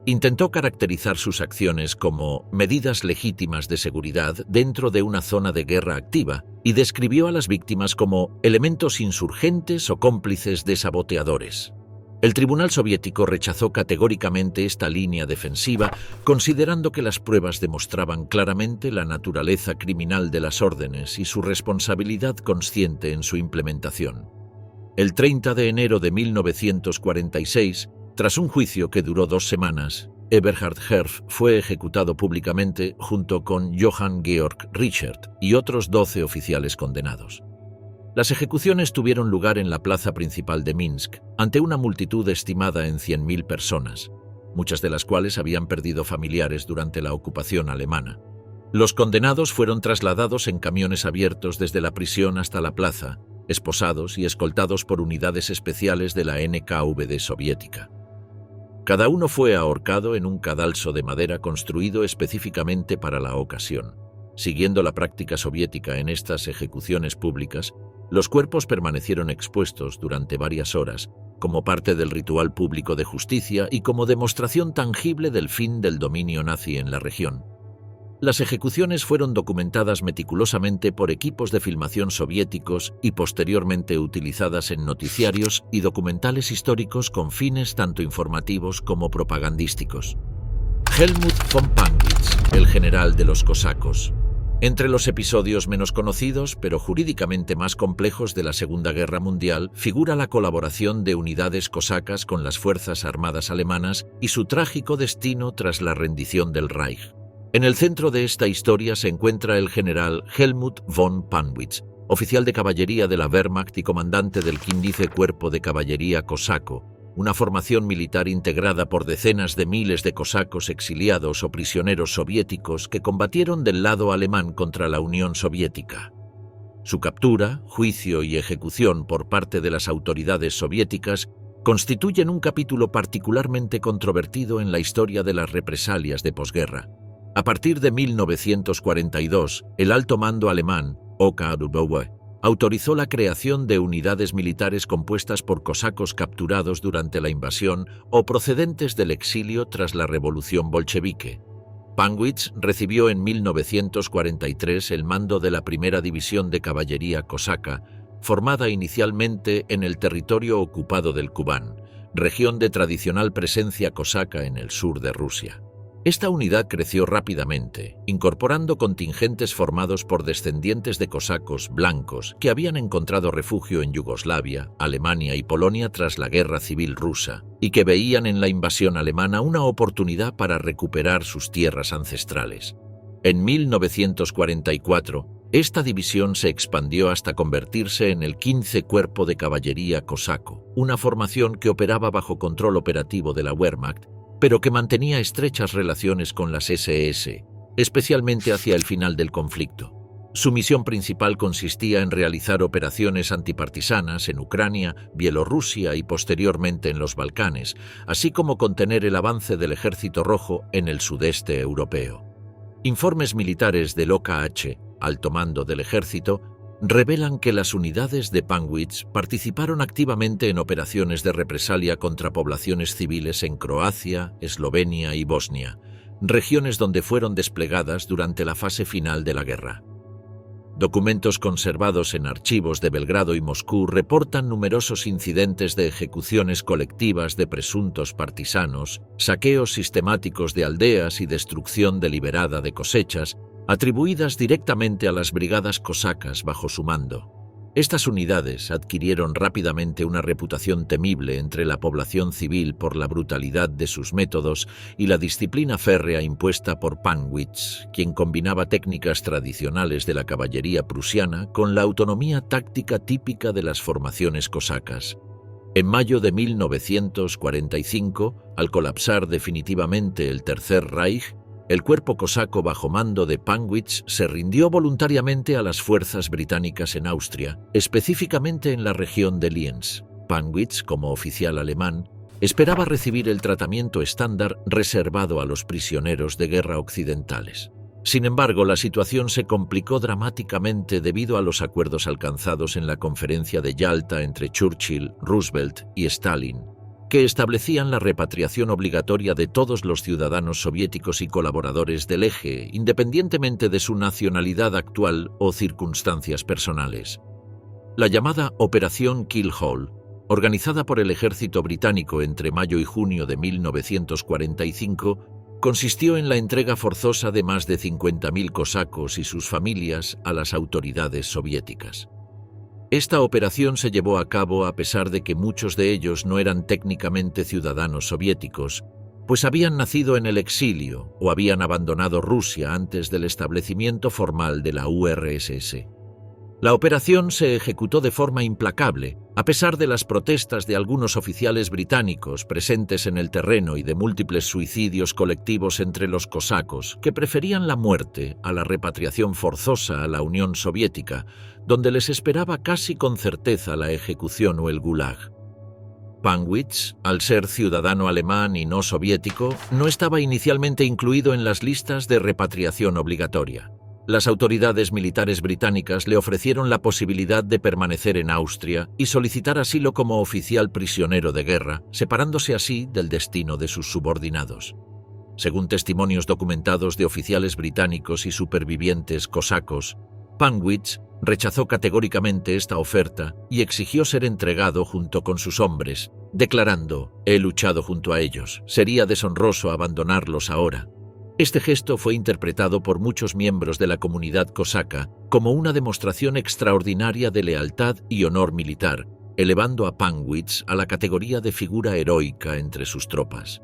Intentó caracterizar sus acciones como medidas legítimas de seguridad dentro de una zona de guerra activa y describió a las víctimas como elementos insurgentes o cómplices de saboteadores. El tribunal soviético rechazó categóricamente esta línea defensiva, considerando que las pruebas demostraban claramente la naturaleza criminal de las órdenes y su responsabilidad consciente en su implementación. El 30 de enero de 1946, tras un juicio que duró 2 semanas, Eberhard Herf fue ejecutado públicamente junto con Johann Georg Richard y otros 12 oficiales condenados. Las ejecuciones tuvieron lugar en la plaza principal de Minsk, ante una multitud estimada en 100.000 personas, muchas de las cuales habían perdido familiares durante la ocupación alemana. Los condenados fueron trasladados en camiones abiertos desde la prisión hasta la plaza, esposados y escoltados por unidades especiales de la NKVD soviética. Cada uno fue ahorcado en un cadalso de madera construido específicamente para la ocasión. Siguiendo la práctica soviética en estas ejecuciones públicas, los cuerpos permanecieron expuestos durante varias horas, como parte del ritual público de justicia y como demostración tangible del fin del dominio nazi en la región. Las ejecuciones fueron documentadas meticulosamente por equipos de filmación soviéticos y posteriormente utilizadas en noticiarios y documentales históricos con fines tanto informativos como propagandísticos. Helmut von Pannwitz, el general de los cosacos. Entre los episodios menos conocidos, pero jurídicamente más complejos de la Segunda Guerra Mundial, figura la colaboración de unidades cosacas con las Fuerzas Armadas alemanas y su trágico destino tras la rendición del Reich. En el centro de esta historia se encuentra el general Helmut von Pannwitz, oficial de caballería de la Wehrmacht y comandante del 15 Cuerpo de Caballería Cosaco, una formación militar integrada por decenas de miles de cosacos exiliados o prisioneros soviéticos que combatieron del lado alemán contra la Unión Soviética. Su captura, juicio y ejecución por parte de las autoridades soviéticas constituyen un capítulo particularmente controvertido en la historia de las represalias de posguerra. A partir de 1942, el alto mando alemán, OKW, autorizó la creación de unidades militares compuestas por cosacos capturados durante la invasión o procedentes del exilio tras la revolución bolchevique. Pannwitz recibió en 1943 el mando de la primera división de caballería cosaca, formada inicialmente en el territorio ocupado del Kubán, región de tradicional presencia cosaca en el sur de Rusia. Esta unidad creció rápidamente, incorporando contingentes formados por descendientes de cosacos blancos que habían encontrado refugio en Yugoslavia, Alemania y Polonia tras la Guerra Civil Rusa, y que veían en la invasión alemana una oportunidad para recuperar sus tierras ancestrales. En 1944, esta división se expandió hasta convertirse en el 15 Cuerpo de Caballería Cosaco, una formación que operaba bajo control operativo de la Wehrmacht, pero que mantenía estrechas relaciones con las SS, especialmente hacia el final del conflicto. Su misión principal consistía en realizar operaciones antipartisanas en Ucrania, Bielorrusia y posteriormente en los Balcanes, así como contener el avance del Ejército Rojo en el sudeste europeo. Informes militares del OKH, alto mando del ejército, revelan que las unidades de Panwitz participaron activamente en operaciones de represalia contra poblaciones civiles en Croacia, Eslovenia y Bosnia, regiones donde fueron desplegadas durante la fase final de la guerra. Documentos conservados en archivos de Belgrado y Moscú reportan numerosos incidentes de ejecuciones colectivas de presuntos partisanos, saqueos sistemáticos de aldeas y destrucción deliberada de cosechas, atribuidas directamente a las brigadas cosacas bajo su mando. Estas unidades adquirieron rápidamente una reputación temible entre la población civil por la brutalidad de sus métodos y la disciplina férrea impuesta por Panwitz, quien combinaba técnicas tradicionales de la caballería prusiana con la autonomía táctica típica de las formaciones cosacas. En mayo de 1945, al colapsar definitivamente el Tercer Reich, el cuerpo cosaco bajo mando de Panwitz se rindió voluntariamente a las fuerzas británicas en Austria, específicamente en la región de Lienz. Panwitz, como oficial alemán, esperaba recibir el tratamiento estándar reservado a los prisioneros de guerra occidentales. Sin embargo, la situación se complicó dramáticamente debido a los acuerdos alcanzados en la Conferencia de Yalta entre Churchill, Roosevelt y Stalin, que establecían la repatriación obligatoria de todos los ciudadanos soviéticos y colaboradores del eje, independientemente de su nacionalidad actual o circunstancias personales. La llamada Operación Kill Hall, organizada por el ejército británico entre mayo y junio de 1945, consistió en la entrega forzosa de más de 50.000 cosacos y sus familias a las autoridades soviéticas. Esta operación se llevó a cabo a pesar de que muchos de ellos no eran técnicamente ciudadanos soviéticos, pues habían nacido en el exilio o habían abandonado Rusia antes del establecimiento formal de la URSS. La operación se ejecutó de forma implacable, a pesar de las protestas de algunos oficiales británicos presentes en el terreno y de múltiples suicidios colectivos entre los cosacos, que preferían la muerte a la repatriación forzosa a la Unión Soviética, donde les esperaba casi con certeza la ejecución o el gulag. Panwitz, al ser ciudadano alemán y no soviético, no estaba inicialmente incluido en las listas de repatriación obligatoria. Las autoridades militares británicas le ofrecieron la posibilidad de permanecer en Austria y solicitar asilo como oficial prisionero de guerra, separándose así del destino de sus subordinados. Según testimonios documentados de oficiales británicos y supervivientes cosacos, Panwitz rechazó categóricamente esta oferta y exigió ser entregado junto con sus hombres, declarando: «He luchado junto a ellos, sería deshonroso abandonarlos ahora». Este gesto fue interpretado por muchos miembros de la comunidad cosaca como una demostración extraordinaria de lealtad y honor militar, elevando a Panwitz a la categoría de figura heroica entre sus tropas.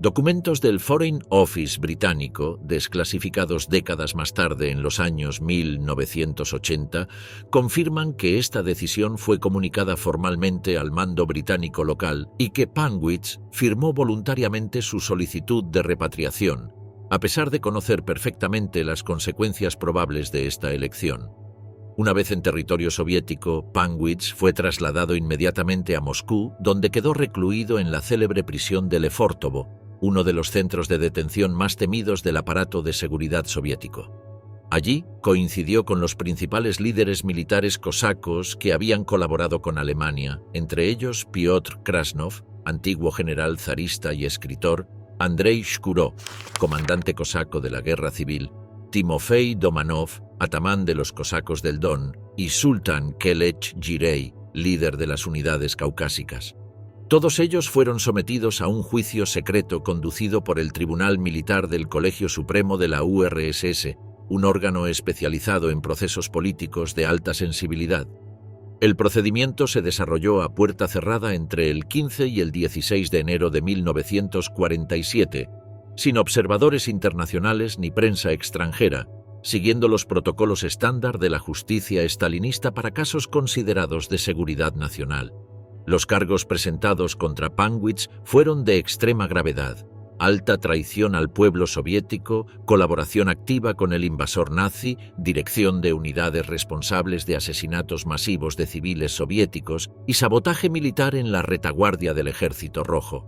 Documentos del Foreign Office británico, desclasificados décadas más tarde en los años 1980, confirman que esta decisión fue comunicada formalmente al mando británico local y que Panwitz firmó voluntariamente su solicitud de repatriación, a pesar de conocer perfectamente las consecuencias probables de esta elección. Una vez en territorio soviético, Panwitz fue trasladado inmediatamente a Moscú, donde quedó recluido en la célebre prisión de Lefortovo, uno de los centros de detención más temidos del aparato de seguridad soviético. Allí coincidió con los principales líderes militares cosacos que habían colaborado con Alemania, entre ellos Piotr Krasnov, antiguo general zarista y escritor, Andrei Shkuro, comandante cosaco de la Guerra Civil, Timofey Domanov, atamán de los cosacos del Don, y Sultan Kelech Girey, líder de las unidades caucásicas. Todos ellos fueron sometidos a un juicio secreto conducido por el Tribunal Militar del Colegio Supremo de la URSS, un órgano especializado en procesos políticos de alta sensibilidad. El procedimiento se desarrolló a puerta cerrada entre el 15 y el 16 de enero de 1947, sin observadores internacionales ni prensa extranjera, siguiendo los protocolos estándar de la justicia estalinista para casos considerados de seguridad nacional. Los cargos presentados contra Panwitz fueron de extrema gravedad: alta traición al pueblo soviético, colaboración activa con el invasor nazi, dirección de unidades responsables de asesinatos masivos de civiles soviéticos y sabotaje militar en la retaguardia del Ejército Rojo.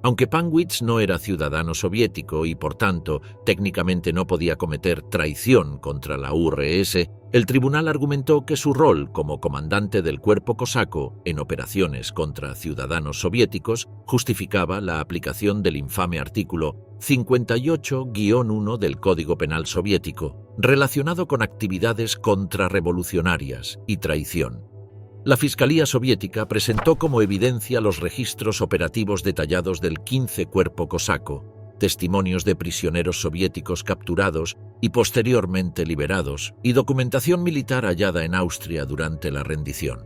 Aunque Panwitz no era ciudadano soviético y, por tanto, técnicamente no podía cometer traición contra la URSS, el tribunal argumentó que su rol como comandante del cuerpo cosaco en operaciones contra ciudadanos soviéticos justificaba la aplicación del infame artículo 58-1 del Código Penal soviético, relacionado con actividades contrarrevolucionarias y traición. La Fiscalía Soviética presentó como evidencia los registros operativos detallados del 15 Cuerpo Cosaco, testimonios de prisioneros soviéticos capturados y posteriormente liberados, y documentación militar hallada en Austria durante la rendición.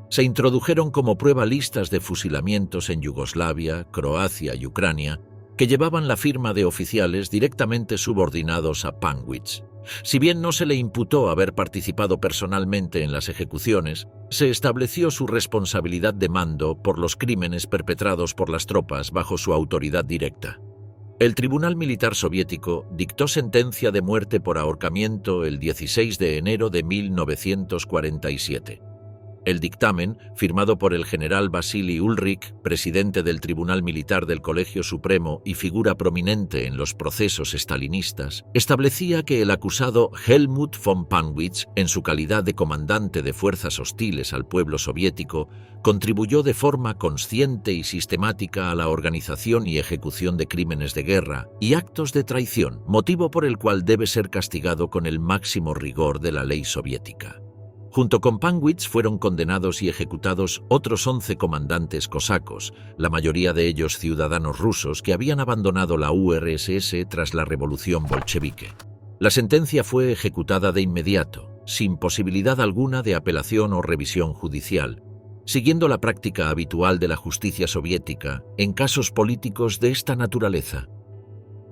Se introdujeron como prueba listas de fusilamientos en Yugoslavia, Croacia y Ucrania, que llevaban la firma de oficiales directamente subordinados a Panwitz. Si bien no se le imputó haber participado personalmente en las ejecuciones, se estableció su responsabilidad de mando por los crímenes perpetrados por las tropas bajo su autoridad directa. El Tribunal Militar Soviético dictó sentencia de muerte por ahorcamiento el 16 de enero de 1947. El dictamen, firmado por el general Vasily Ulrich, presidente del Tribunal Militar del Colegio Supremo y figura prominente en los procesos estalinistas, establecía que el acusado Helmut von Panwitz, en su calidad de comandante de fuerzas hostiles al pueblo soviético, contribuyó de forma consciente y sistemática a la organización y ejecución de crímenes de guerra y actos de traición, motivo por el cual debe ser castigado con el máximo rigor de la ley soviética. Junto con Panwitz fueron condenados y ejecutados otros 11 comandantes cosacos, la mayoría de ellos ciudadanos rusos que habían abandonado la URSS tras la revolución bolchevique. La sentencia fue ejecutada de inmediato, sin posibilidad alguna de apelación o revisión judicial, siguiendo la práctica habitual de la justicia soviética en casos políticos de esta naturaleza.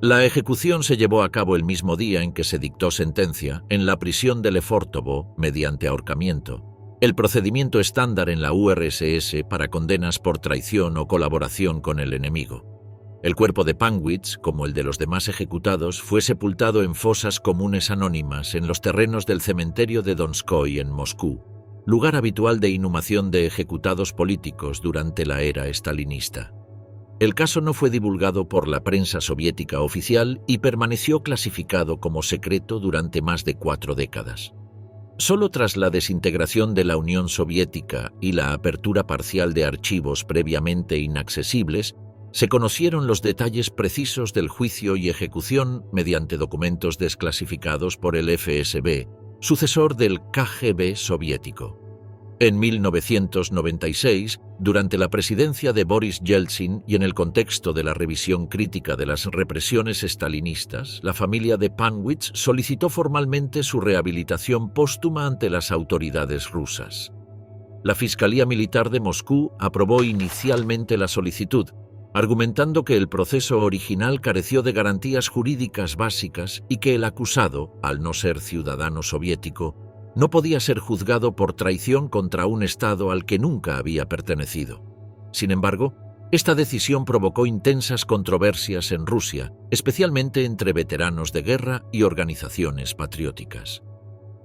La ejecución se llevó a cabo el mismo día en que se dictó sentencia, en la prisión de Lefortovo, mediante ahorcamiento, el procedimiento estándar en la URSS para condenas por traición o colaboración con el enemigo. El cuerpo de Panwitz, como el de los demás ejecutados, fue sepultado en fosas comunes anónimas en los terrenos del cementerio de Donskoy en Moscú, lugar habitual de inhumación de ejecutados políticos durante la era estalinista. El caso no fue divulgado por la prensa soviética oficial y permaneció clasificado como secreto durante más de 4 décadas. Solo tras la desintegración de la Unión Soviética y la apertura parcial de archivos previamente inaccesibles, se conocieron los detalles precisos del juicio y ejecución mediante documentos desclasificados por el FSB, sucesor del KGB soviético. En 1996, durante la presidencia de Boris Yeltsin y en el contexto de la revisión crítica de las represiones estalinistas, la familia de Panwitz solicitó formalmente su rehabilitación póstuma ante las autoridades rusas. La Fiscalía Militar de Moscú aprobó inicialmente la solicitud, argumentando que el proceso original careció de garantías jurídicas básicas y que el acusado, al no ser ciudadano soviético, no podía ser juzgado por traición contra un Estado al que nunca había pertenecido. Sin embargo, esta decisión provocó intensas controversias en Rusia, especialmente entre veteranos de guerra y organizaciones patrióticas.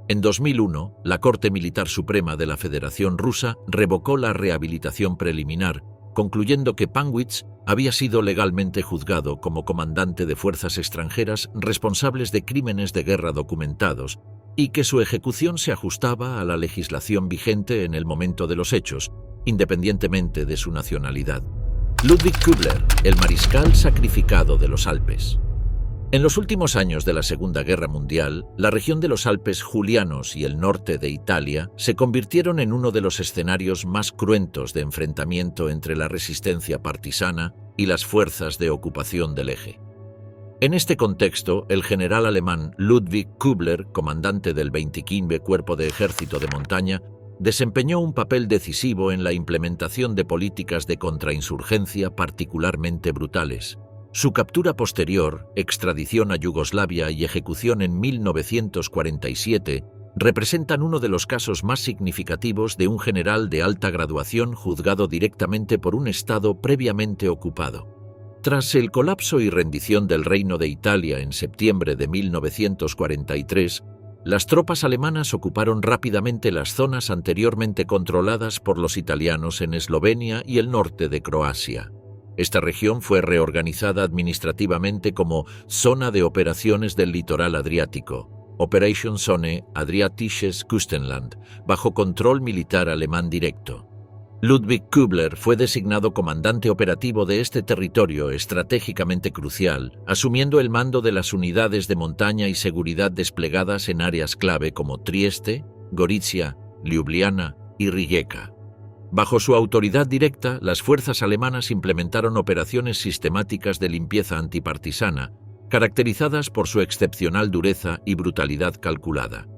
En 2001, la Corte Militar Suprema de la Federación Rusa revocó la rehabilitación preliminar, concluyendo que Panwitz había sido legalmente juzgado como comandante de fuerzas extranjeras responsables de crímenes de guerra documentados y que su ejecución se ajustaba a la legislación vigente en el momento de los hechos, independientemente de su nacionalidad. Ludwig Kübler, el mariscal sacrificado de los Alpes. En los últimos años de la Segunda Guerra Mundial, la región de los Alpes Julianos y el norte de Italia se convirtieron en uno de los escenarios más cruentos de enfrentamiento entre la resistencia partisana y las fuerzas de ocupación del Eje. En este contexto, el general alemán Ludwig Kübler, comandante del 25 Cuerpo de Ejército de Montaña, desempeñó un papel decisivo en la implementación de políticas de contrainsurgencia particularmente brutales. Su captura posterior, extradición a Yugoslavia y ejecución en 1947 representan uno de los casos más significativos de un general de alta graduación juzgado directamente por un Estado previamente ocupado. Tras el colapso y rendición del Reino de Italia en septiembre de 1943, las tropas alemanas ocuparon rápidamente las zonas anteriormente controladas por los italianos en Eslovenia y el norte de Croacia. Esta región fue reorganizada administrativamente como Zona de Operaciones del Litoral Adriático, Operation Zone Adriatisches Küstenland, bajo control militar alemán directo. Ludwig Kübler fue designado comandante operativo de este territorio estratégicamente crucial, asumiendo el mando de las unidades de montaña y seguridad desplegadas en áreas clave como Trieste, Gorizia, Ljubljana y Rijeka. Bajo su autoridad directa, las fuerzas alemanas implementaron operaciones sistemáticas de limpieza antipartisana, caracterizadas por su excepcional dureza y brutalidad calculada.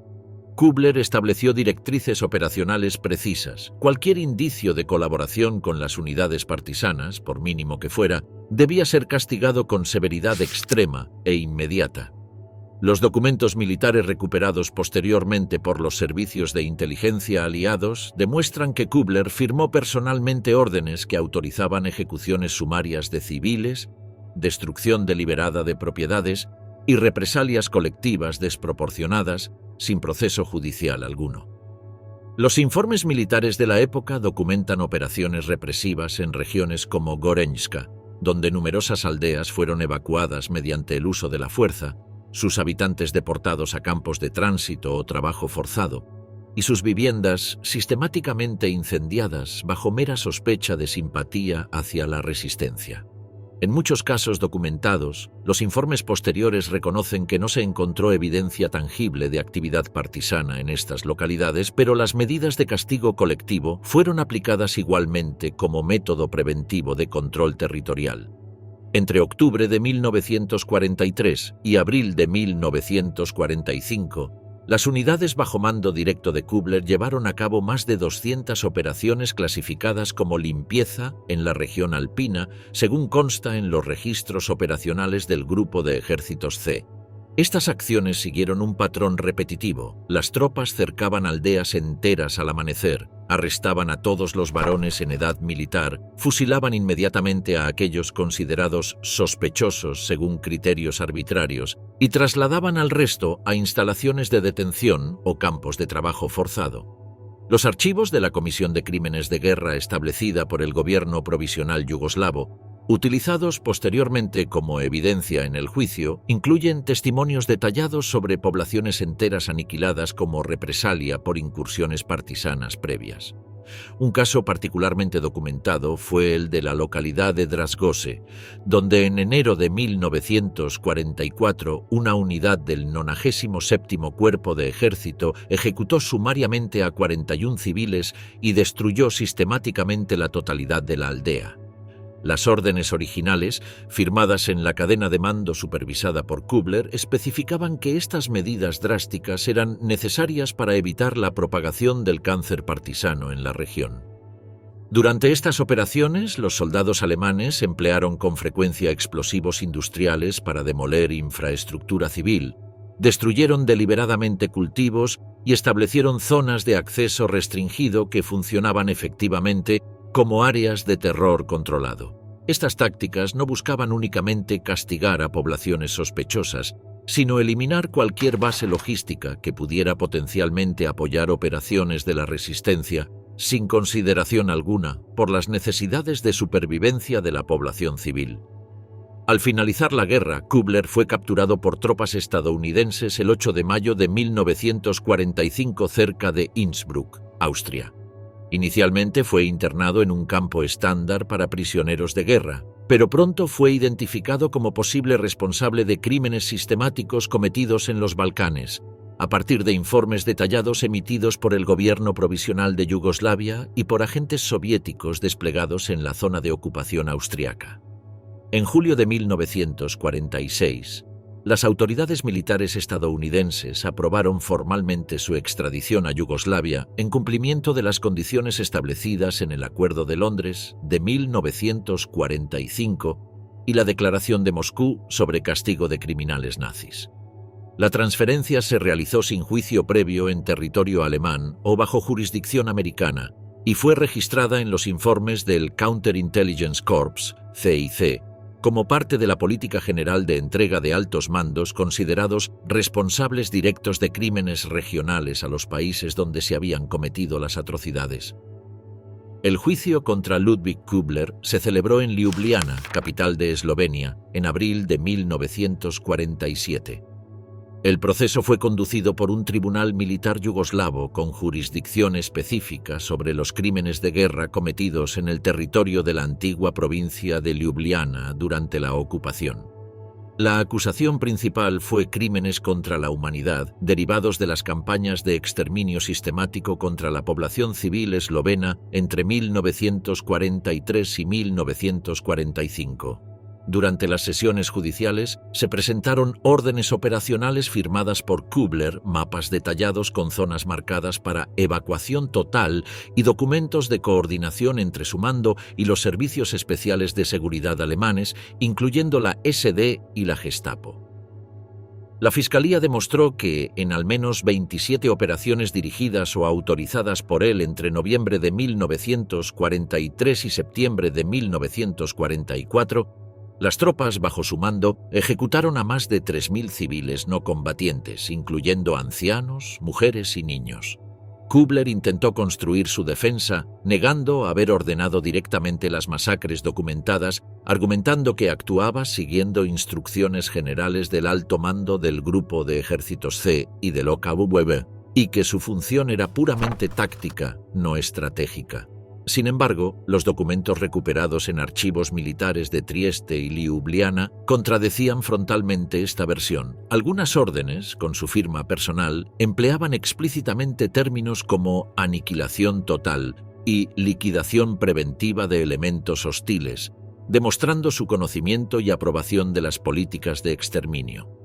Kübler estableció directrices operacionales precisas. Cualquier indicio de colaboración con las unidades partisanas, por mínimo que fuera, debía ser castigado con severidad extrema e inmediata. Los documentos militares recuperados posteriormente por los servicios de inteligencia aliados demuestran que Kübler firmó personalmente órdenes que autorizaban ejecuciones sumarias de civiles, destrucción deliberada de propiedades y represalias colectivas desproporcionadas sin proceso judicial alguno. Los informes militares de la época documentan operaciones represivas en regiones como Gorenjka, donde numerosas aldeas fueron evacuadas mediante el uso de la fuerza, sus habitantes deportados a campos de tránsito o trabajo forzado, y sus viviendas sistemáticamente incendiadas bajo mera sospecha de simpatía hacia la resistencia. En muchos casos documentados, los informes posteriores reconocen que no se encontró evidencia tangible de actividad partisana en estas localidades, pero las medidas de castigo colectivo fueron aplicadas igualmente como método preventivo de control territorial. Entre octubre de 1943 y abril de 1945, las unidades bajo mando directo de Kübler llevaron a cabo más de 200 operaciones clasificadas como limpieza en la región alpina, según consta en los registros operacionales del Grupo de Ejércitos C. Estas acciones siguieron un patrón repetitivo. Las tropas cercaban aldeas enteras al amanecer, arrestaban a todos los varones en edad militar, fusilaban inmediatamente a aquellos considerados sospechosos según criterios arbitrarios y trasladaban al resto a instalaciones de detención o campos de trabajo forzado. Los archivos de la Comisión de Crímenes de Guerra establecida por el gobierno provisional yugoslavo, utilizados posteriormente como evidencia en el juicio, incluyen testimonios detallados sobre poblaciones enteras aniquiladas como represalia por incursiones partisanas previas. Un caso particularmente documentado fue el de la localidad de Dragose, donde en enero de 1944 una unidad del 97º Cuerpo de Ejército ejecutó sumariamente a 41 civiles y destruyó sistemáticamente la totalidad de la aldea. Las órdenes originales, firmadas en la cadena de mando supervisada por Kübler, especificaban que estas medidas drásticas eran necesarias para evitar la propagación del cáncer partisano en la región. Durante estas operaciones, los soldados alemanes emplearon con frecuencia explosivos industriales para demoler infraestructura civil, destruyeron deliberadamente cultivos y establecieron zonas de acceso restringido que funcionaban efectivamente como áreas de terror controlado. Estas tácticas no buscaban únicamente castigar a poblaciones sospechosas, sino eliminar cualquier base logística que pudiera potencialmente apoyar operaciones de la resistencia, sin consideración alguna por las necesidades de supervivencia de la población civil. Al finalizar la guerra, Kübler fue capturado por tropas estadounidenses el 8 de mayo de 1945 cerca de Innsbruck, Austria. Inicialmente fue internado en un campo estándar para prisioneros de guerra, pero pronto fue identificado como posible responsable de crímenes sistemáticos cometidos en los Balcanes, a partir de informes detallados emitidos por el gobierno provisional de Yugoslavia y por agentes soviéticos desplegados en la zona de ocupación austriaca. En julio de 1946, las autoridades militares estadounidenses aprobaron formalmente su extradición a Yugoslavia en cumplimiento de las condiciones establecidas en el Acuerdo de Londres de 1945 y la Declaración de Moscú sobre castigo de criminales nazis. La transferencia se realizó sin juicio previo en territorio alemán o bajo jurisdicción americana y fue registrada en los informes del Counterintelligence Corps, CIC, como parte de la política general de entrega de altos mandos considerados responsables directos de crímenes regionales a los países donde se habían cometido las atrocidades. El juicio contra Ludwig Kübler se celebró en Ljubljana, capital de Eslovenia, en abril de 1947. El proceso fue conducido por un tribunal militar yugoslavo con jurisdicción específica sobre los crímenes de guerra cometidos en el territorio de la antigua provincia de Ljubljana durante la ocupación. La acusación principal fue crímenes contra la humanidad derivados de las campañas de exterminio sistemático contra la población civil eslovena entre 1943 y 1945. Durante las sesiones judiciales se presentaron órdenes operacionales firmadas por Kübler, mapas detallados con zonas marcadas para evacuación total y documentos de coordinación entre su mando y los servicios especiales de seguridad alemanes, incluyendo la SD y la Gestapo. La Fiscalía demostró que, en al menos 27 operaciones dirigidas o autorizadas por él entre noviembre de 1943 y septiembre de 1944, las tropas bajo su mando ejecutaron a más de 3.000 civiles no combatientes, incluyendo ancianos, mujeres y niños. Kübler intentó construir su defensa, negando haber ordenado directamente las masacres documentadas, argumentando que actuaba siguiendo instrucciones generales del alto mando del Grupo de Ejércitos C y del OKW, y que su función era puramente táctica, no estratégica. Sin embargo, los documentos recuperados en archivos militares de Trieste y Ljubljana contradecían frontalmente esta versión. Algunas órdenes, con su firma personal, empleaban explícitamente términos como aniquilación total y liquidación preventiva de elementos hostiles, demostrando su conocimiento y aprobación de las políticas de exterminio.